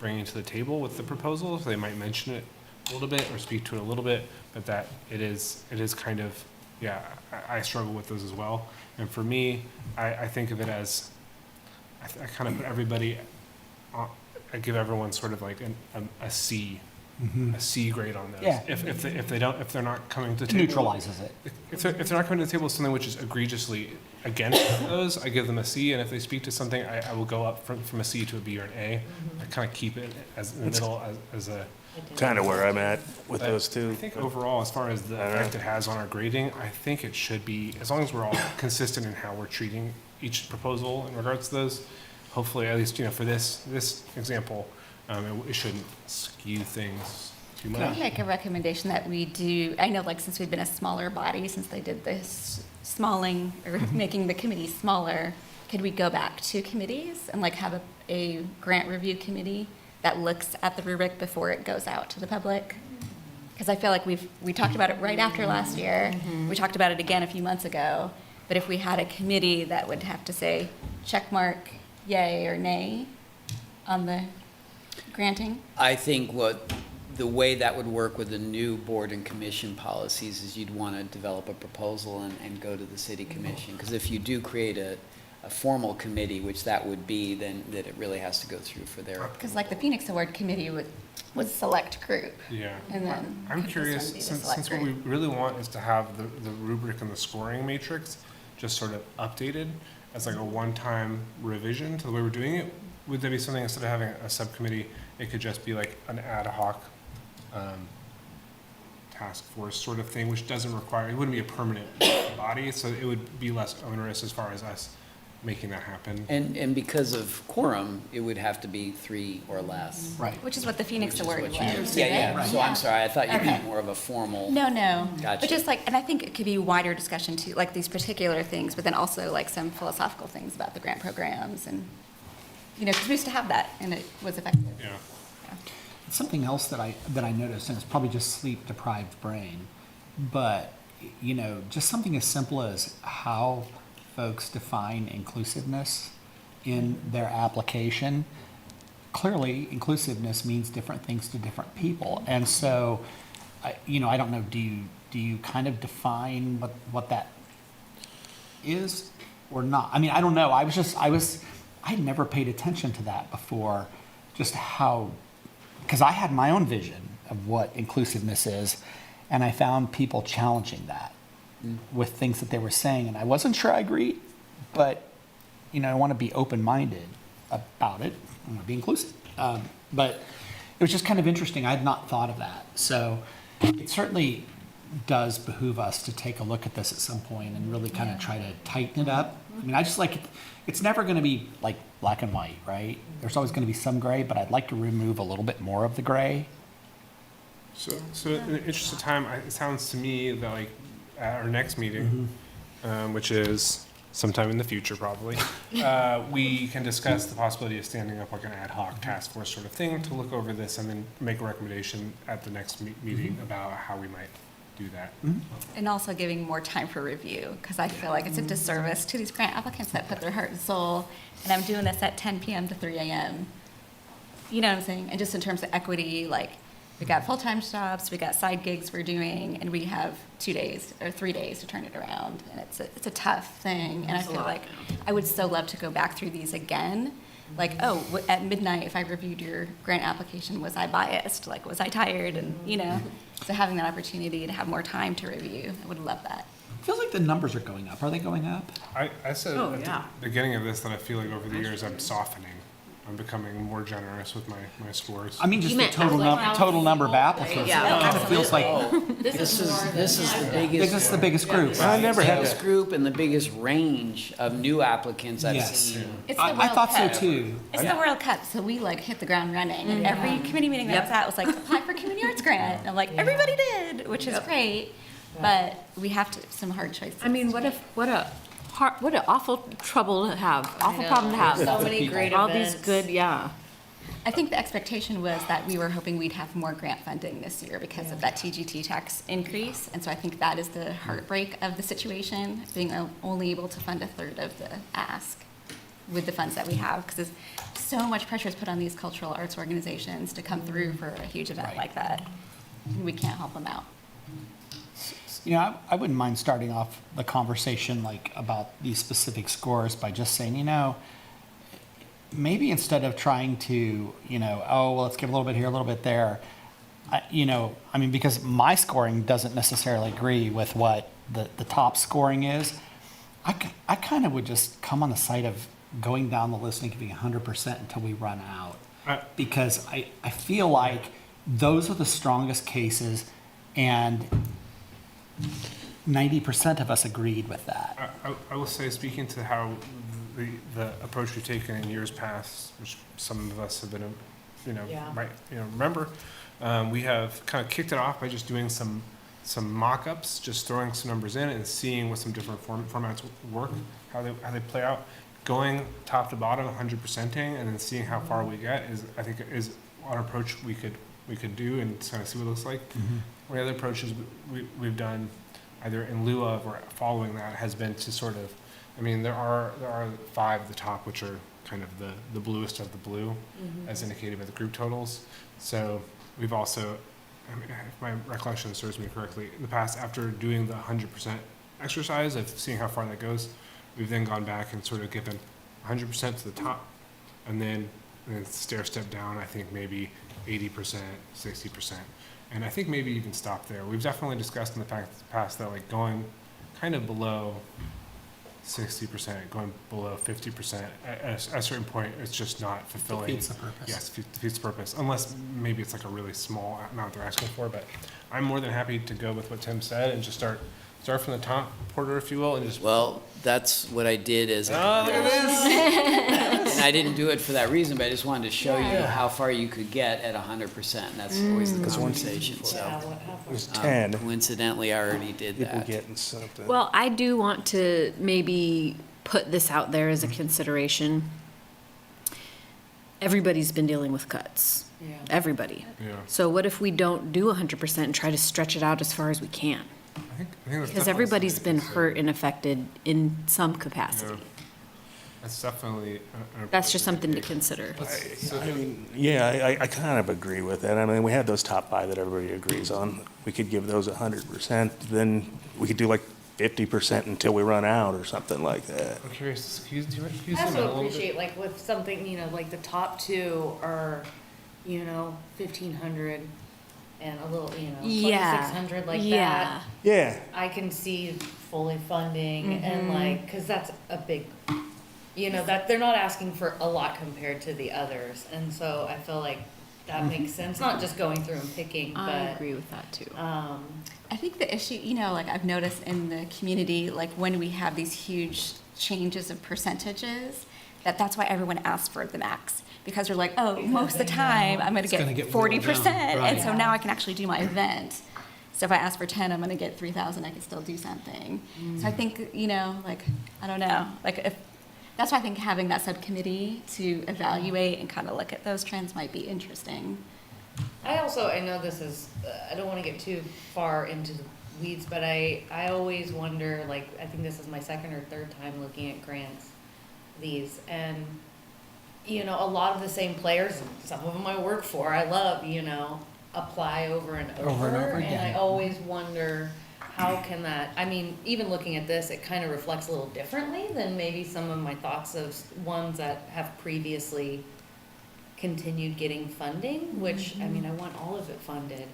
bringing to the table with the proposal. So they might mention it a little bit or speak to it a little bit, but that it is kind of, I struggle with those as well. And for me, I think of it as, I kind of put everybody, I give everyone sort of like a C. A C grade on those. Yeah. If they're not coming to the table. Neutralizes it. If they're not coming to the table with something which is egregiously against those, I give them a C, and if they speak to something, I will go up from a C to a B or an A. I kind of keep it as in the middle as a. Kind of where I'm at with But those two. I think overall, as far as the effect it has on our grading, I think it should be, as long as we're all consistent in how we're treating each proposal in regards to those, hopefully, at least, for this example, it shouldn't skew things too Can I much. make a recommendation that we do, I know like since we've been a smaller body, since they did this smalling or making the committee smaller, could we go back to committees and like have a grant review committee that looks at the rubric before it goes out to the public? Because I feel like we talked about it right after last year. We talked about it again a few months ago. But if we had a committee that would have to say check mark, yay or nay on the granting? I think the way that would work with the new board and commission policies is you'd want to develop a proposal and go to the city commission. Because if you do create a formal committee, which that would be, then that it really has to go through for their. Because like the Phoenix Award Committee was select group. Yeah. And then. I'm could this curious, one be the since select what we group? really want is to have the rubric and the scoring matrix just sort of updated as like a one-time revision to the way we're doing it, would there be something, instead of having a subcommittee, it could just be like an ad hoc task force sort of thing, which doesn't require, it wouldn't be a permanent body, so it would be less onerous as far as us making that happen. And because of quorum, it would have to be 3 or less. Right. Which is what the Phoenix Which is Award what was. you- Yeah, right? so I'm sorry, I thought you Okay. meant more of a formal. No. Gotcha. But just like, and I think it could be wider discussion too, like these particular things, but then also like some philosophical things about the grant programs and, because we used to have that and it was effective. Yeah. Something else that I noticed, and it's probably just sleep-deprived brain, but, just something as simple as how folks define inclusiveness in their application. Clearly, inclusiveness means different things to different people. And so, I don't know, do you kind of define what that is or not? I mean, I don't know. I'd never paid attention to that before, just how, because I had my own vision of what inclusiveness is, and I found people challenging that with things that they were saying, and I wasn't sure I agreed, but, I want to be open-minded about it. I want to be inclusive. But it was just kind of interesting. I had not thought of that. So it certainly does behoove us to take a look at this at some point and really kind of try to tighten it up. I mean, I just like it. It's never going to be like black and white, right? There's always going to be some gray, but I'd like to remove a little bit more of the gray. So in the interest of time, it sounds to me that like at our next meeting, which is sometime in the future probably, we can discuss the possibility of standing up like an ad hoc task force sort of thing to look over this and then make a recommendation at the next meeting about how we might do that. And also giving more time for review, because I feel like it's a disservice to these grant applicants that put their heart and soul, and I'm doing this at 10 p.m. to 3 a.m. You know what I'm saying? And just in terms of equity, like, we got full-time jobs, we got side gigs we're doing, and we have 2 days or 3 days to turn it around. And it's a tough thing, and I feel like I would so love to go back through these again. Like, at midnight, if I reviewed your grant application, was I biased? Like, was I tired? And, so having that opportunity to have more time to review, I would love that. It feels like the numbers are going up. Are they going up? I said at the beginning of this that I feel like over the years I'm softening I'm becoming more generous with my scores. I mean, just You the meant total number of applicants. Yeah. It kind of feels like This is the biggest. this is the biggest group. I never had Biggest that. group and the biggest range of new applicants I've Yes. seen. It's the I World thought so Cup. too. It's the World Cup, so we like hit the ground running. And every committee meeting that I was at was like, apply for community arts grant. And I'm like, everybody did, which is great. But we have some hard choices. I mean, what an awful trouble to have, awful problem to have. So many great All these events. good, yeah. I think the expectation was that we were hoping we'd have more grant funding this year because of that TGT tax increase. And so I think that is the heartbreak of the situation, being only able to fund a third of the ask with the funds that we have. Because so much pressure is put on these cultural arts organizations to come through for a huge event like that. And we can't help them out. You know, I wouldn't mind starting off the conversation like about these specific scores by just saying, you know, maybe instead of trying to, you know, oh, well, let's give a little bit here, a little bit there, you know, I mean, because my scoring doesn't necessarily agree with what the top scoring is, I kind of would just come on the side of going down the list and giving 100% until we run out. Because I feel like those are the strongest cases, and 90% of us agreed with that. I will say, speaking to how the approach we've taken in years past, which some of us have been, remember, we have kind of kicked it off by just doing some mock-ups, just throwing some numbers in and seeing what some different formats work, how they play out. Going top to bottom, 100%ing, and then seeing how far we get I think is an approach we could do and kind of see what it looks like. Mm-hmm. One of the other approaches we've done, either in lieu of or following that, has been to sort of, I mean, there are 5 at the top, which are kind of the bluest of the blue, as indicated by the group totals. So we've also, I mean, if my recollection serves me correctly, in the past, after doing the 100% exercise of seeing how far that goes, we've then gone back and sort of given 100% to the top, and then stair step down, I think maybe 80%, 60%. And I think maybe even stop there. We've definitely discussed in the past that like going kind of below 60%, going below 50%, at a certain point, it's just not fulfilling. Defeats the purpose. Yes, defeats the purpose, unless maybe it's like a really small amount they're asking for. But I'm more than happy to go with what Tim said and just start from the top, Porter, if you will, and just. Well, that's what I did as. Oh, look at this! And I didn't do it for that reason, but I just wanted to show you how far you could get at 100%. And that's always the conversation. So It was 10. coincidentally, I already did People that. getting something. Well, I do want to maybe put this out there as a consideration. Everybody's been dealing with cuts. Yeah. Everybody. Yeah. So what if we don't do 100% and try to stretch it out as far as we can? I think that's Because definitely everybody's something been to hurt and affected in some capacity. Yeah. That's definitely. That's just something to consider. I mean, yeah, I kind of agree with that. I mean, we had those top 5 that everybody agrees on. We could give those 100%, then we could do like 50% until we run out or something like that. I'm curious. Can you I zoom in a also little bit? appreciate, like, with something, like the top 2 are, 1,500 and a little, Yeah. 2,600 like Yeah. that. Yeah, I can see fully funding and like, cause that's a big, that they're not asking for a lot compared to the others. And so I feel like that makes sense, not just going through and picking, but. I agree with that too. I think the issue, like I've noticed in the community, like when we have these huge changes of percentages, that's why everyone asks for the max. Because we're like, oh, most of the time, I'm gonna gonna get get 40%, whittled down. and so now I can actually do my event. So if I ask for 10, I'm gonna get 3,000, I can still do something. So I think, like, I don't know, like that's why I think having that subcommittee to evaluate and kind of look at those trends might be interesting. I know this is, I don't want to get too far into the weeds, but I always wonder, like, I think this is my second or third time looking at grants, and, a lot of the same players, some of them I work for, I love, apply over and over. And again. I always wonder, how can that, even looking at this, it kind of reflects a little differently than maybe some of my thoughts of ones that have previously continued getting funding, which, I want all of it funded,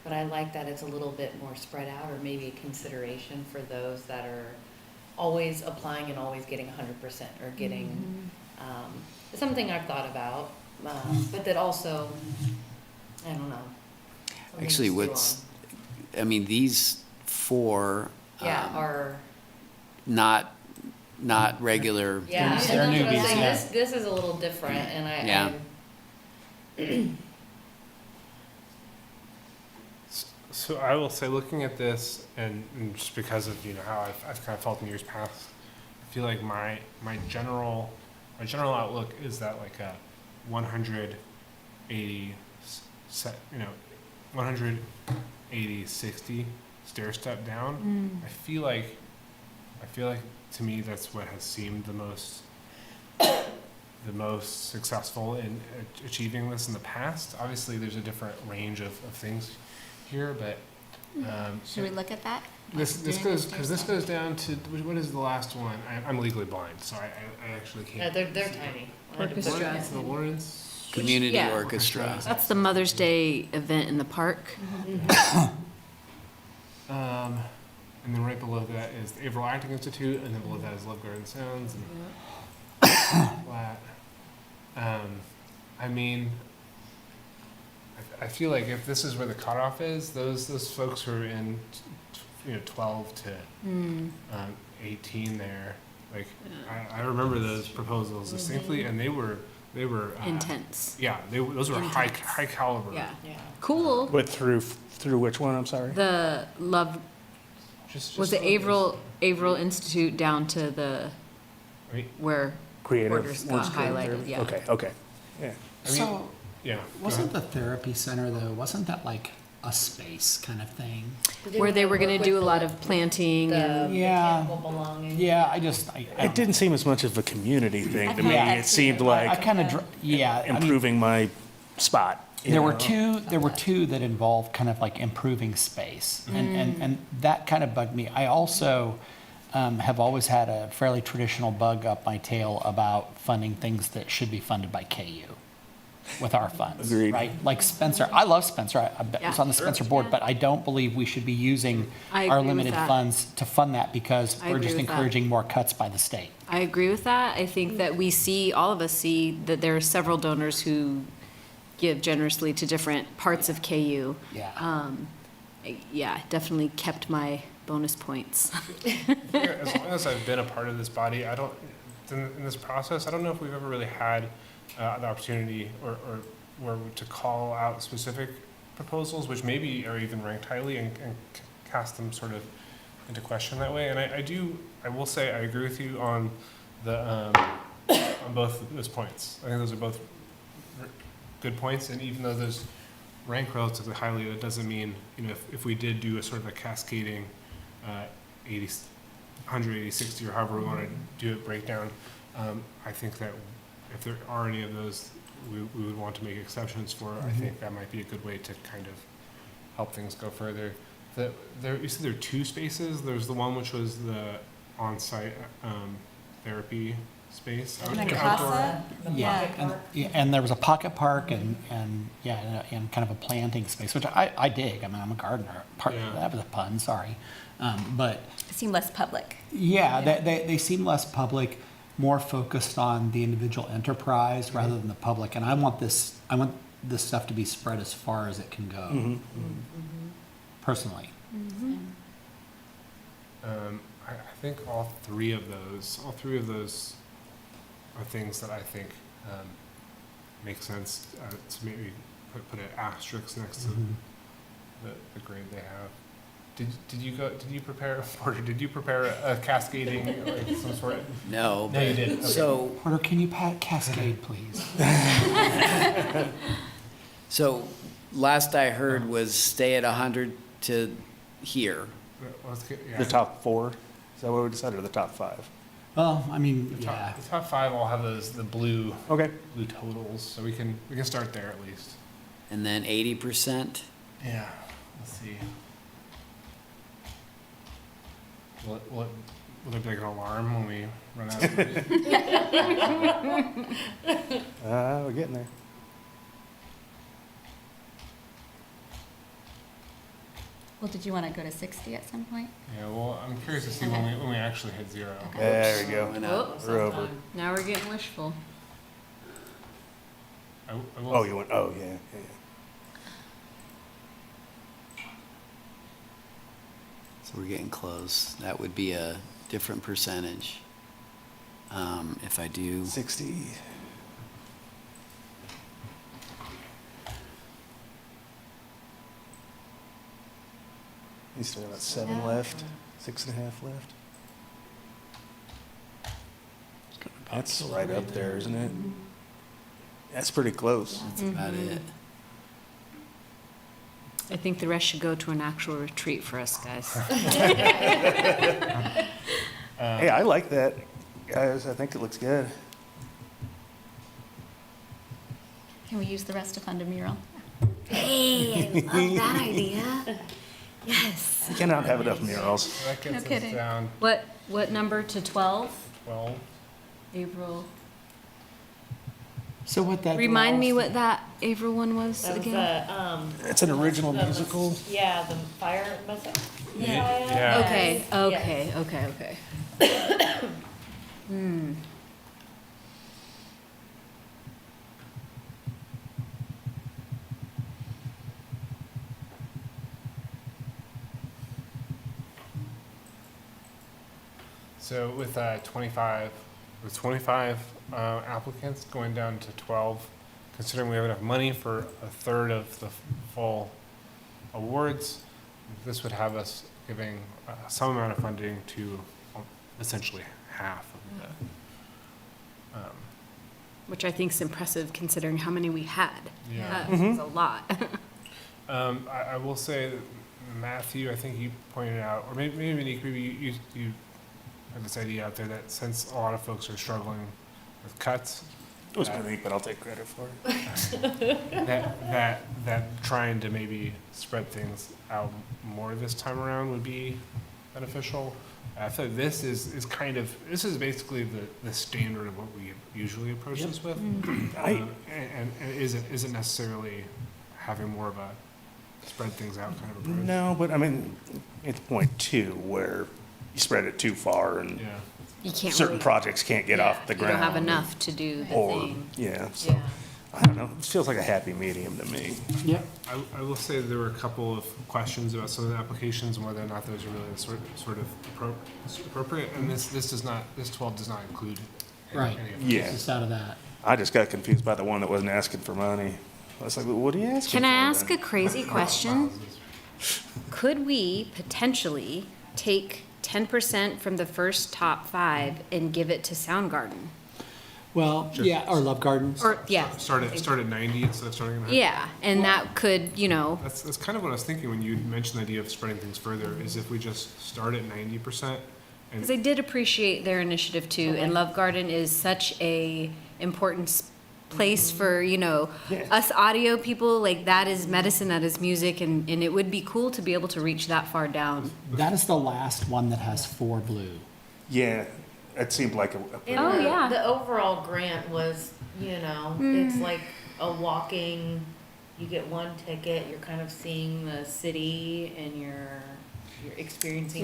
but I like that it's a little bit more spread out, or maybe a consideration for those that are always applying and always getting 100%, or getting, It's something I've thought about, but that also, I don't know. something Actually, to stew what's, I mean, these four, on. Yeah, are, not regular. yeah. and They're that's what I'm newbies, saying. yeah. This is a little different, and Yeah. So I will say, looking at this, and just because of, you know, how I've kind of felt in years past, I feel like my general outlook is that like a 180 set, you know, 180, 60 stair step down. I feel like to me that's what has seemed the most successful in achieving this in the past. Obviously, there's a different range of things here, but Should we look at that? this goes down to, what is the last one? I'm legally blind, so I actually Yeah, can't. they're tiny. Orchestra. It's the Lawrence. Community Yeah. orchestra. That's the Mother's Day event in the park. And then right below that is the Averill Acting Institute, and then below that is Love Garden Sounds and Flat. I mean, I feel like if this is where the cutoff is, those folks who are in, 12 to 18 there, like, I remember those proposals distinctly, and they were Intense. Yeah, those were high caliber. Yeah. Yeah. Cool. But through which one, I'm sorry? The Love, was it Averill Institute down to the, Right. where Creative. Porter's got highlighted, yeah. Okay, yeah. I mean, So, yeah. go wasn't ahead. the therapy center though, wasn't that like a space kind of thing? Where they were gonna do a lot of planting and, The Yeah. mechanical belonging. Yeah, I It didn't seem as much of a community thing to me. Yeah. It seemed I like kind of, yeah, I mean, improving my spot. you there were know? two that involved kind of like improving space, and that kind of bugged me. I also have always had a fairly traditional bug up my tail about funding things that should be funded by KU with our funds, Agreed. right? Like Spencer, I love Spencer. I was Yeah. on the Spencer board, but I don't believe we should be using I our agree with limited that. funds to fund that because I we're agree just with that. encouraging more cuts by the state. I agree with that. I think that all of us see that there are several donors who give generously to different parts of KU. Yeah. Yeah, definitely kept my bonus points. As long as I've been a part of this body, in this process, I don't know if we've ever really had the opportunity or to call out specific proposals, which maybe are even ranked highly and cast them sort of into question that way. And I will say, I agree with you on on both those points. I think those are both good points, and even though those rank relatively highly, that doesn't mean, if we did do a sort of a cascading 80, 180, 60, or however we want to do it breakdown, I think that if there are any of those we would want to make exceptions for, I think that might be a good way to kind of help things go further. You said there are two spaces. There's the one which was the on-site therapy space. And then Casa? And there was a pocket park and kind of a planting space, which I dig. I mean, I'm a gardener. Yeah. That was a pun, sorry. But It seemed less public. yeah, they seem less public, more focused on the individual enterprise rather than the public. And I want this stuff to be spread as far as it can go, personally. I think all three of those are things that I think make sense to maybe put an asterisk next to the grade they have. Did you prepare a cascading or some sort? No. No, you didn't. Okay. So, Porter, can you cascade, please? so last I heard was stay at 100 to here. Let's get, yeah. The top four? Is that what we decided, or the top five? Well, I mean, The yeah. top five all have the blue Okay. totals, so we can start there at least. And then 80%. Yeah. Let's see. Will there be like an alarm when we run out of money? We're getting there. Well, did you want to go to 60 at some point? Yeah, well, I'm curious to see when we actually hit 0. There we go. Whoop, We're over. now we're getting wishful. I will Oh, you went, oh, yeah, yeah. So we're getting close. That would be a different percentage. If I do, 60. You still got 7 left, 6.5 left. That's right up there, isn't it? That's pretty close. that's about it. I think the rest should go to an actual retreat for us, guys. Hey, I like that, guys. I think it looks good. Can we use the rest to fund a mural? Hey, I love that idea. Yes. You cannot have enough murals. That gets No us kidding. down What number to 12? 12. April. So what that Remind me draws- what that April one was That was again. It's an original the- musical. Yeah, the fire messiah. Yeah. Okay, Yes. okay, okay, okay. So with 25 applicants going down to 12, considering we have enough money for a third of the full awards, this would have us giving some amount of funding to essentially half of the. Which I think is impressive considering how many we had. Yeah. That was a lot. I will say, that Matthew, I think you pointed out, or maybe Monique, maybe you had this idea out there that since a lot of folks are struggling with cuts, It was unique, but I'll take credit for it. that trying to maybe spread things out more this time around would be beneficial. I feel like this is basically the standard of what we usually approach this with. And isn't necessarily having more of a spread things out kind of approach. No, but I mean, it's point 2 where you spread it too far and Yeah. You can't certain really- projects can't get off the You ground. don't have enough to do the Or, thing. yeah, so, I don't know, it feels like a happy medium to me. Yep. I will say there were a couple of questions about some of the applications and whether or not those are really sort of appropriate. And this 12 does not include Right. any of Yeah. Just out of that. I just got confused by the one that wasn't asking for money. I was like, well, what are you asking Can for? I ask then? a crazy question? Could we potentially take 10% from the first top 5 and give it to Soundgarden? Well, yeah, or Love Gardens. Or, yeah. Start at 90 instead of starting at 100. Yeah, and that could, That's kind of what I was thinking when you mentioned the idea of spreading things further, is if we just start at 90%. because I did appreciate their initiative too, and Love Garden is such a important place for, us audio people, like that is medicine, that is music, and it would be cool to be able to reach that far down. That is the last one that has 4 blue. Yeah, it seemed like a Oh, yeah. The overall grant was, it's like a walking, you get one ticket, you're kind of seeing the city and you're experiencing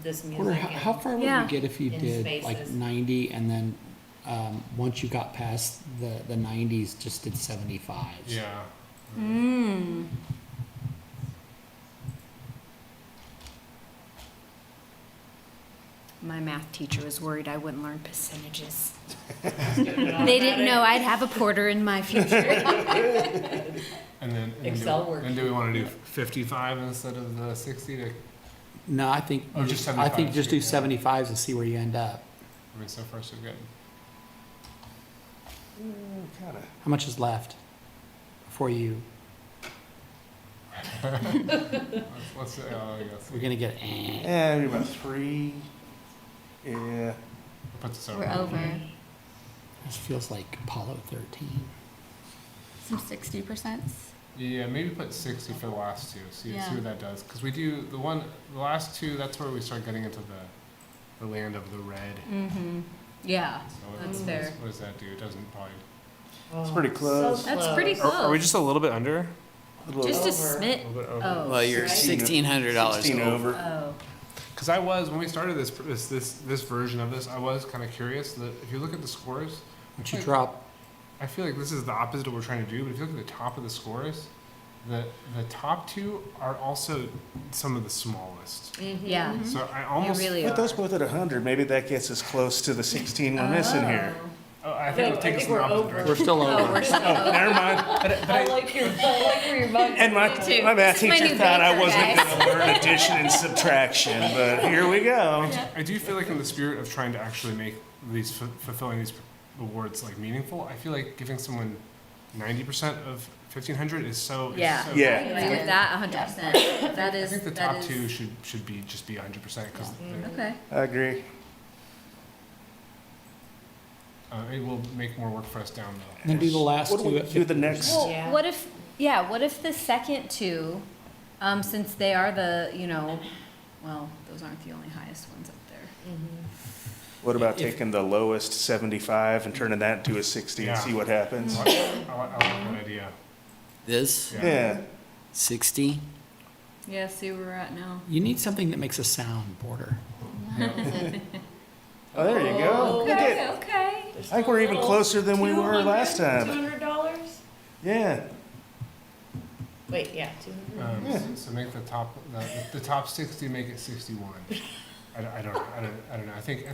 this music. Wonder how far would Yeah. you get if you In did like spaces. 90 and then once you got past the 90s, just did 75s? Yeah. My math teacher was worried I wouldn't learn percentages. They didn't know I'd have a porter in my future. And then Excel worksheet. And do we want to do 55 instead of the 60 to? No, I think Oh, just I think 75s, just do yeah. 75s and see where you end up. I mean, so far so good. kinda. How much is left for you? Let's say, We're gonna get. Yeah, maybe about 3. Yeah. Puts us We're over. This feels like Apollo 13. Some 60%. Yeah, maybe put 60 for the last two. See Yeah. what that does. Because we do the last two. That's where we start getting into the land of the red. Yeah, So that's what fair. What does that do? It doesn't probably. It's pretty close. That's pretty Are we close. just a little bit under Just a smit. Oh. Well, you're right? $1,600 $16 over. Oh. Because when we started this version of this, I was kind of curious that if you look at the scores, Once you drop, I feel like this is the opposite of what we're trying to do. But if you look at the top of the scores, the top two are also some of the smallest. Yeah. So I almost They really Put are. those both at 100, maybe that gets us close to the 16 we're missing here. I think it'll take us in the opposite direction. we're still over. Oh, never mind. I like where your mind. And my math This is my teacher new thought I baker, wasn't guys. going to learn addition and subtraction, but here we go. I do feel like in the spirit of trying to actually make these fulfilling these awards like meaningful, I feel like giving someone 90% of 1,500 is so. Yeah. So, Yeah. I agree with that 100%. That I is. think the that top is- two should be just be 100% because Okay. I agree. it will make more work for us down the. then do the last What do two we at do the next? Well, Yeah. what if the second two, since they are the, well, those aren't the only highest ones up there. What about taking the lowest 75 and turning that into a 60 and Yeah. see what happens? I like that idea. This, Yeah. 60? Yeah, see where we're at now. You need something that makes a sound, Porter. Oh, there you go. Look at, Okay. I think we're even closer than we were last time. $200? Yeah. Wait, yeah, 200. So make the top 60, make it 61. I don't know. I think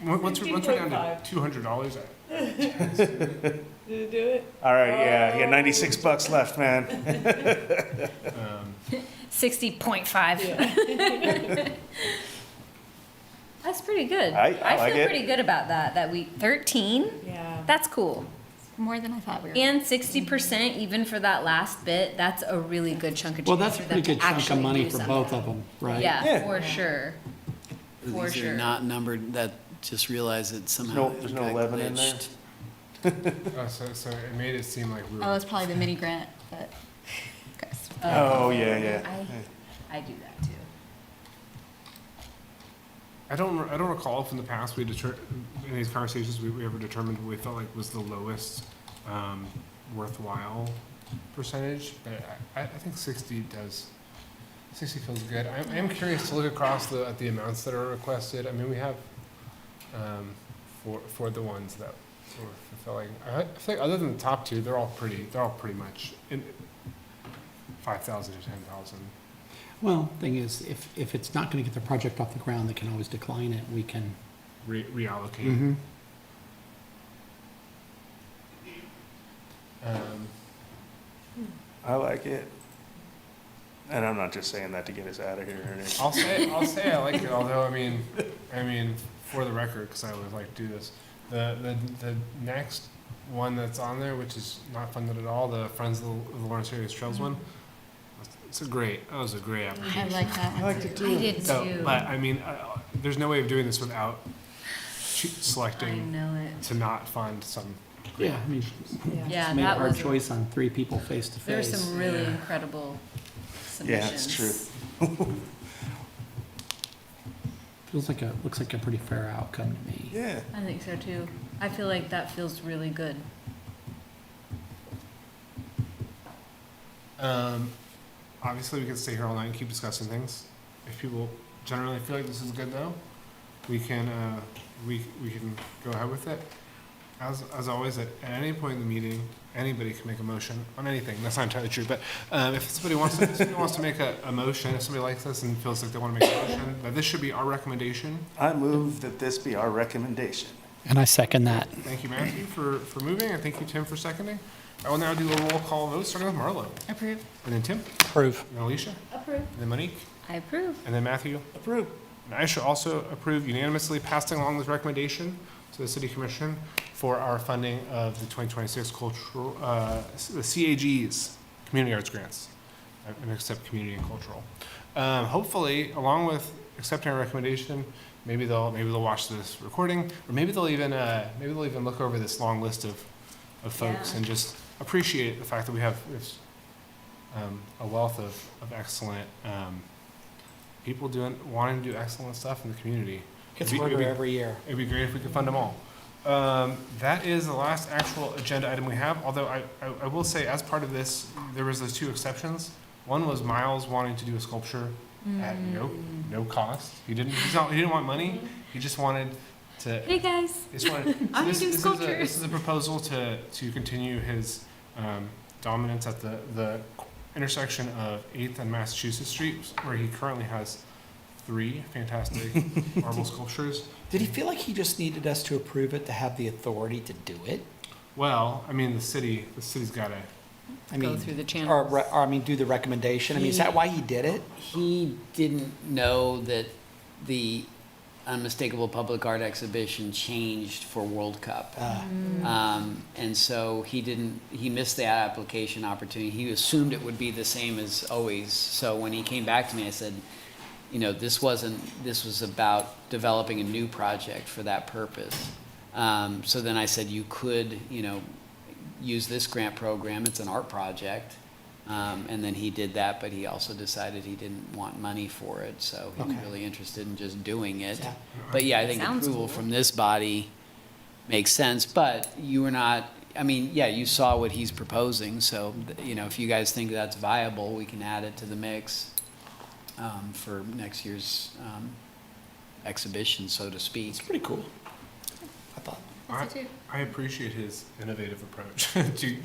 once we're down to $200, Did it do it? All right, yeah. You got 96 bucks left, man. 60.5. That's pretty good. I like feel it. pretty good about that. 13. Yeah. That's cool. More than I thought we were. And 60% even for that last bit. That's a really good chunk of change. Well, that's a for them pretty good to chunk of actually money do for something. both of them, right? Yeah, Yeah. for sure. For These sure. are not numbered, that just realized that somehow. There's no it got 11 in there? glitched. so it made it seem like we Oh, were. it's probably the mini grant, but. Oh, yeah. I do that too. I don't recall if in the past in these conversations we ever determined what we felt like was the lowest worthwhile percentage, but I think 60 does. 60 feels good. I am curious to look across at the amounts that are requested. I mean, we have for the ones that we're fulfilling. I feel like other than the top two, they're all pretty much in 5,000 to 10,000. Well, thing is, if it's not gonna get the project off the ground, they can always decline it. We can. Reallocate. Mhm. I like it. And I'm not just saying that to get us out of here or anything. I'll say I like it. Although I mean, for the record, because I always like to do this, the next one that's on there, which is not funded at all, the Friends of the Lawrence Area Trails one. That was a great application. I like that one. I liked it too. I did So, too. but I mean, there's no way of doing this without I selecting know it. to not fund some. Yeah, I mean, Yeah, made a that hard was. choice on 3 people face to There's face. some really incredible Yeah, submissions. it's true. Looks like a pretty fair outcome to me. Yeah. I think so too. I feel like that feels really good. Obviously, we could stay here all night and keep discussing things. If people generally feel like this is good, though, we can go ahead with it. As always, at any point in the meeting, anybody can make a motion on anything. That's not entirely true, but if somebody wants to make a motion, if somebody likes this and feels like they want to make a motion, that this should be our recommendation. I move that this be our recommendation. And I second that. Thank you, Matthew, for moving, and thank you, Tim, for seconding. I will now do a roll call vote, starting with Marlo, Approve. and then Tim, Approve. and Alicia, Approve. and then Monique, I approve. and then Matthew. Approve. And I should also approve unanimously passing along this recommendation to the City Commission for our funding of the 2026 cultural, the CAGs, Community Arts Grants, and accept community and cultural. Hopefully, along with accepting our recommendation, maybe they'll watch this recording, or maybe they'll even look over this long list of folks Yeah. and just appreciate the fact that we have this, a wealth of excellent people wanting to do excellent stuff in the community. Gets It'd be- harder it'd be- every year. It'd be great if we could fund them all. That is the last actual agenda item we have, although I will say, as part of this, there was those two exceptions. One was Miles wanting to do a sculpture at no cost. He didn't want money, he just wanted to. Hey guys. He just wanted, so I do sculptures. This is a proposal to continue his dominance at the intersection of 8th and Massachusetts Street, where he currently has 3 fantastic marble sculptures. Did he feel like he just needed us to approve it to have the authority to do it? Well, I mean, the city's got to. Go through the channels. Or, I mean, do the recommendation? I mean, is that why he did it? He didn't know that the Unmistakable Public Art Exhibition changed for World Cup. And so he missed that application opportunity. He assumed it would be the same as always. So when he came back to me, I said, you know, this was about developing a new project for that purpose. So then I said, you could, you know, use this grant program. It's an art project. And then he did that, but he also decided he didn't want money for it. So he was really interested in just doing it. Yeah. But yeah, I think Sounds approval cool. from this body makes sense. But you were not, I mean, yeah, you saw what he's proposing. So, you know, if you guys think that's viable, we can add it to the mix for next year's exhibition, so to speak. It's pretty cool. I thought. I appreciate his innovative approach to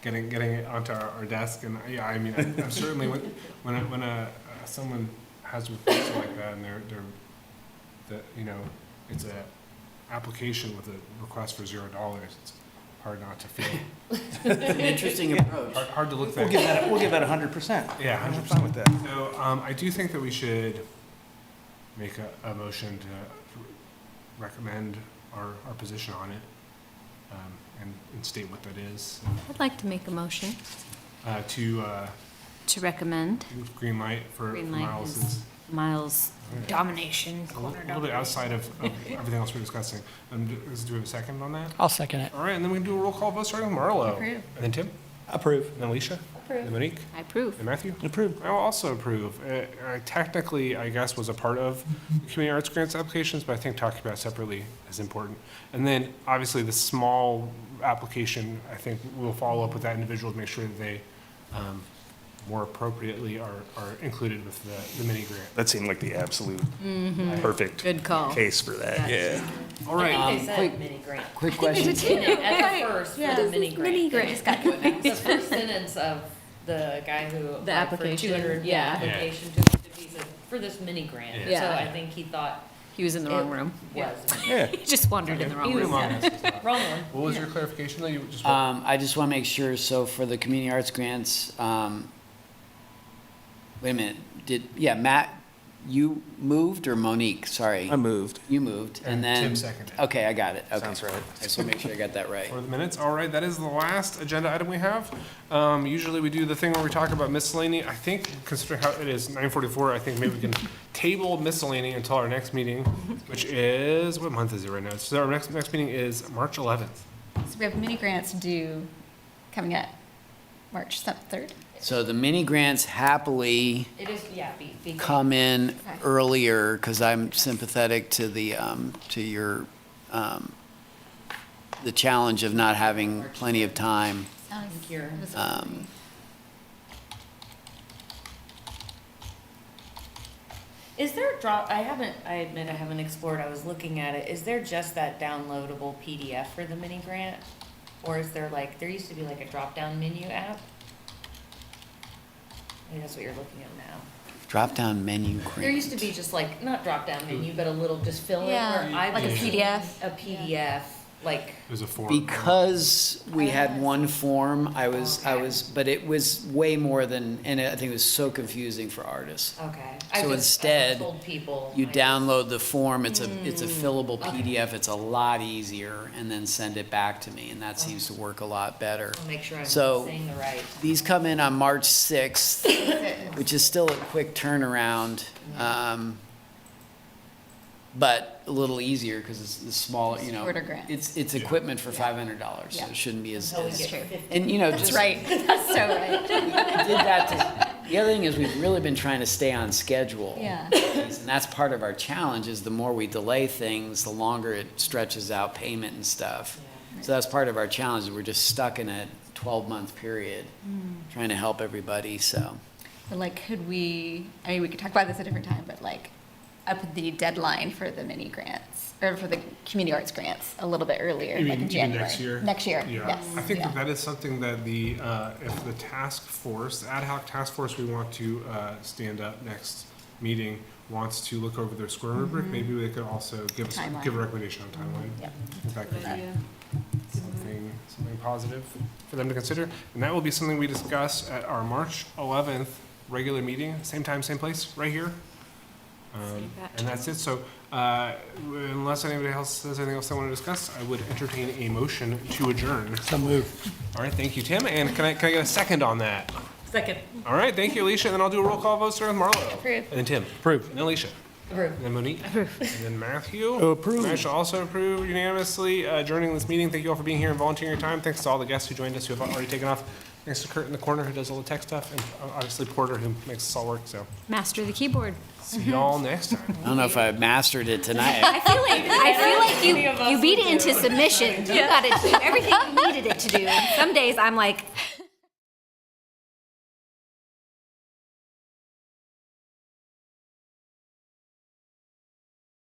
getting it onto our desk, and yeah, I mean, I'm certainly when someone has a proposal like that, and you know, it's a application with a request for $0, it's hard not to feel. It's an interesting approach. Hard to look We'll back. give that 100%. Yeah, I'm 100% fine with that. So I do think that we should make a motion to recommend our position on it, and state what that is. I'd like to make a motion To recommend green light for Greenlight Miles's. Miles' domination. A little bit outside of everything else we're discussing. Do we have a second on that? I'll second it. All right, and then we can do a roll call vote starting with Marlo. Approve. And then Tim, Approve. and then Alicia. Approve. And Monique, I approve. and Matthew. Approve. I will also approve. I technically, I guess, was a part of the community arts grants applications, but I think talking about it separately is important. And then, obviously, the small application, I think we'll follow up with that individual to make sure that they more appropriately are included with the mini grant. That seemed like the absolute perfect Good call. case for that. Yeah. All right. They said mini grant. Quick question. At the first, for the mini grant. Mini grant. The first sentence of the guy who applied for application, 200, yeah. application, 250, said, for this mini grant. Yeah. So I think he thought He was in the wrong room. was. Yeah. He just wandered in the wrong He was room. wrong one. What was your clarification, though? You just I just want to make sure, so for the community arts grants, wait a minute, Matt, you moved, or Monique, sorry? I moved. You moved, and then. Tim seconded. Okay, I got it, okay. Sounds right. I just want to make sure I got that right. For the minutes, all right, that is the last agenda item we have. Usually we do the thing where we talk about miscellany. I think, considering how it is 9:44, I think maybe we can table miscellany until our next meeting, which is, what month is it right now? So our next meeting is March 11th. So we have mini grants due coming at March 3rd. So the mini grants happily It is, yeah, be come in Okay. earlier, because I'm sympathetic to the, to your, the challenge of not having plenty of time. here. Is there a drop, I admit I haven't explored, I was looking at it. Is there just that downloadable PDF for the mini grant? Or is there like, there used to be like a drop-down menu app? Maybe that's what you're looking at now. Drop-down menu grant. There used to be just like, not drop-down menu, but a little just fill in Yeah, where I like a was seeing PDF. a PDF, like, There's a form. Because we had one form, but it was way more than, and I think it was so confusing for artists. okay. So instead, told people. You like, download the form, it's a fillable PDF, it's a lot easier, and then send it back to me, and that seems to work a lot better. I'll make sure I'm So- saying the right. These come in on March 6th, which is still a quick turnaround, but a little easier because it's the smaller, you know. Shorter grant. It's equipment for $500, so Yeah. it shouldn't be as, Until we as- get true. 50. and you know, That's just. right. That's so right. We did that to, The other thing is we've really been trying to stay on schedule. Yeah. And that's part of our challenge is the more we delay things, the longer it stretches out payment and stuff. So that's part of our challenge. Is we're just stuck in a 12-month period trying to help everybody, so. But like, could we, I mean, we could talk about this at a different time, but like, up the deadline for the mini grants, or for the community arts grants a little bit earlier, You like mean in January. next year? Next year, Yeah. yes. I think yeah. that is something that the, if the task force, the ad hoc task force we want to stand up next meeting wants to look over their square rubric, maybe they could also give us, Timeline. give a recommendation on timeline. Yep. If that could be something positive for them to consider. And that will be something we discuss at our March 11th regular meeting, same time, same place, right here. And that's it. So unless anybody else has anything else they want to discuss, I would entertain a motion to adjourn. So move. All right, thank you, Tim. And can I get a second on that? Second. All right, thank you, Alicia. And then I'll do a roll call vote starting with Marlo. Approve. And then Tim. Approve. And then Alicia. Approve. And then Monique. Approve. And then Matthew. Approve. I shall also approve unanimously adjourning this meeting. Thank you all for being here and volunteering your time. Thanks to all the guests who joined us who have already taken off. Thanks to Kurt in the corner who does all the tech stuff, and obviously Porter who makes this all work. So Master the keyboard. see y'all next time. I don't know if I mastered it tonight. I feel like you beat it into submission. You got it to do everything you needed it to do. And some days I'm like,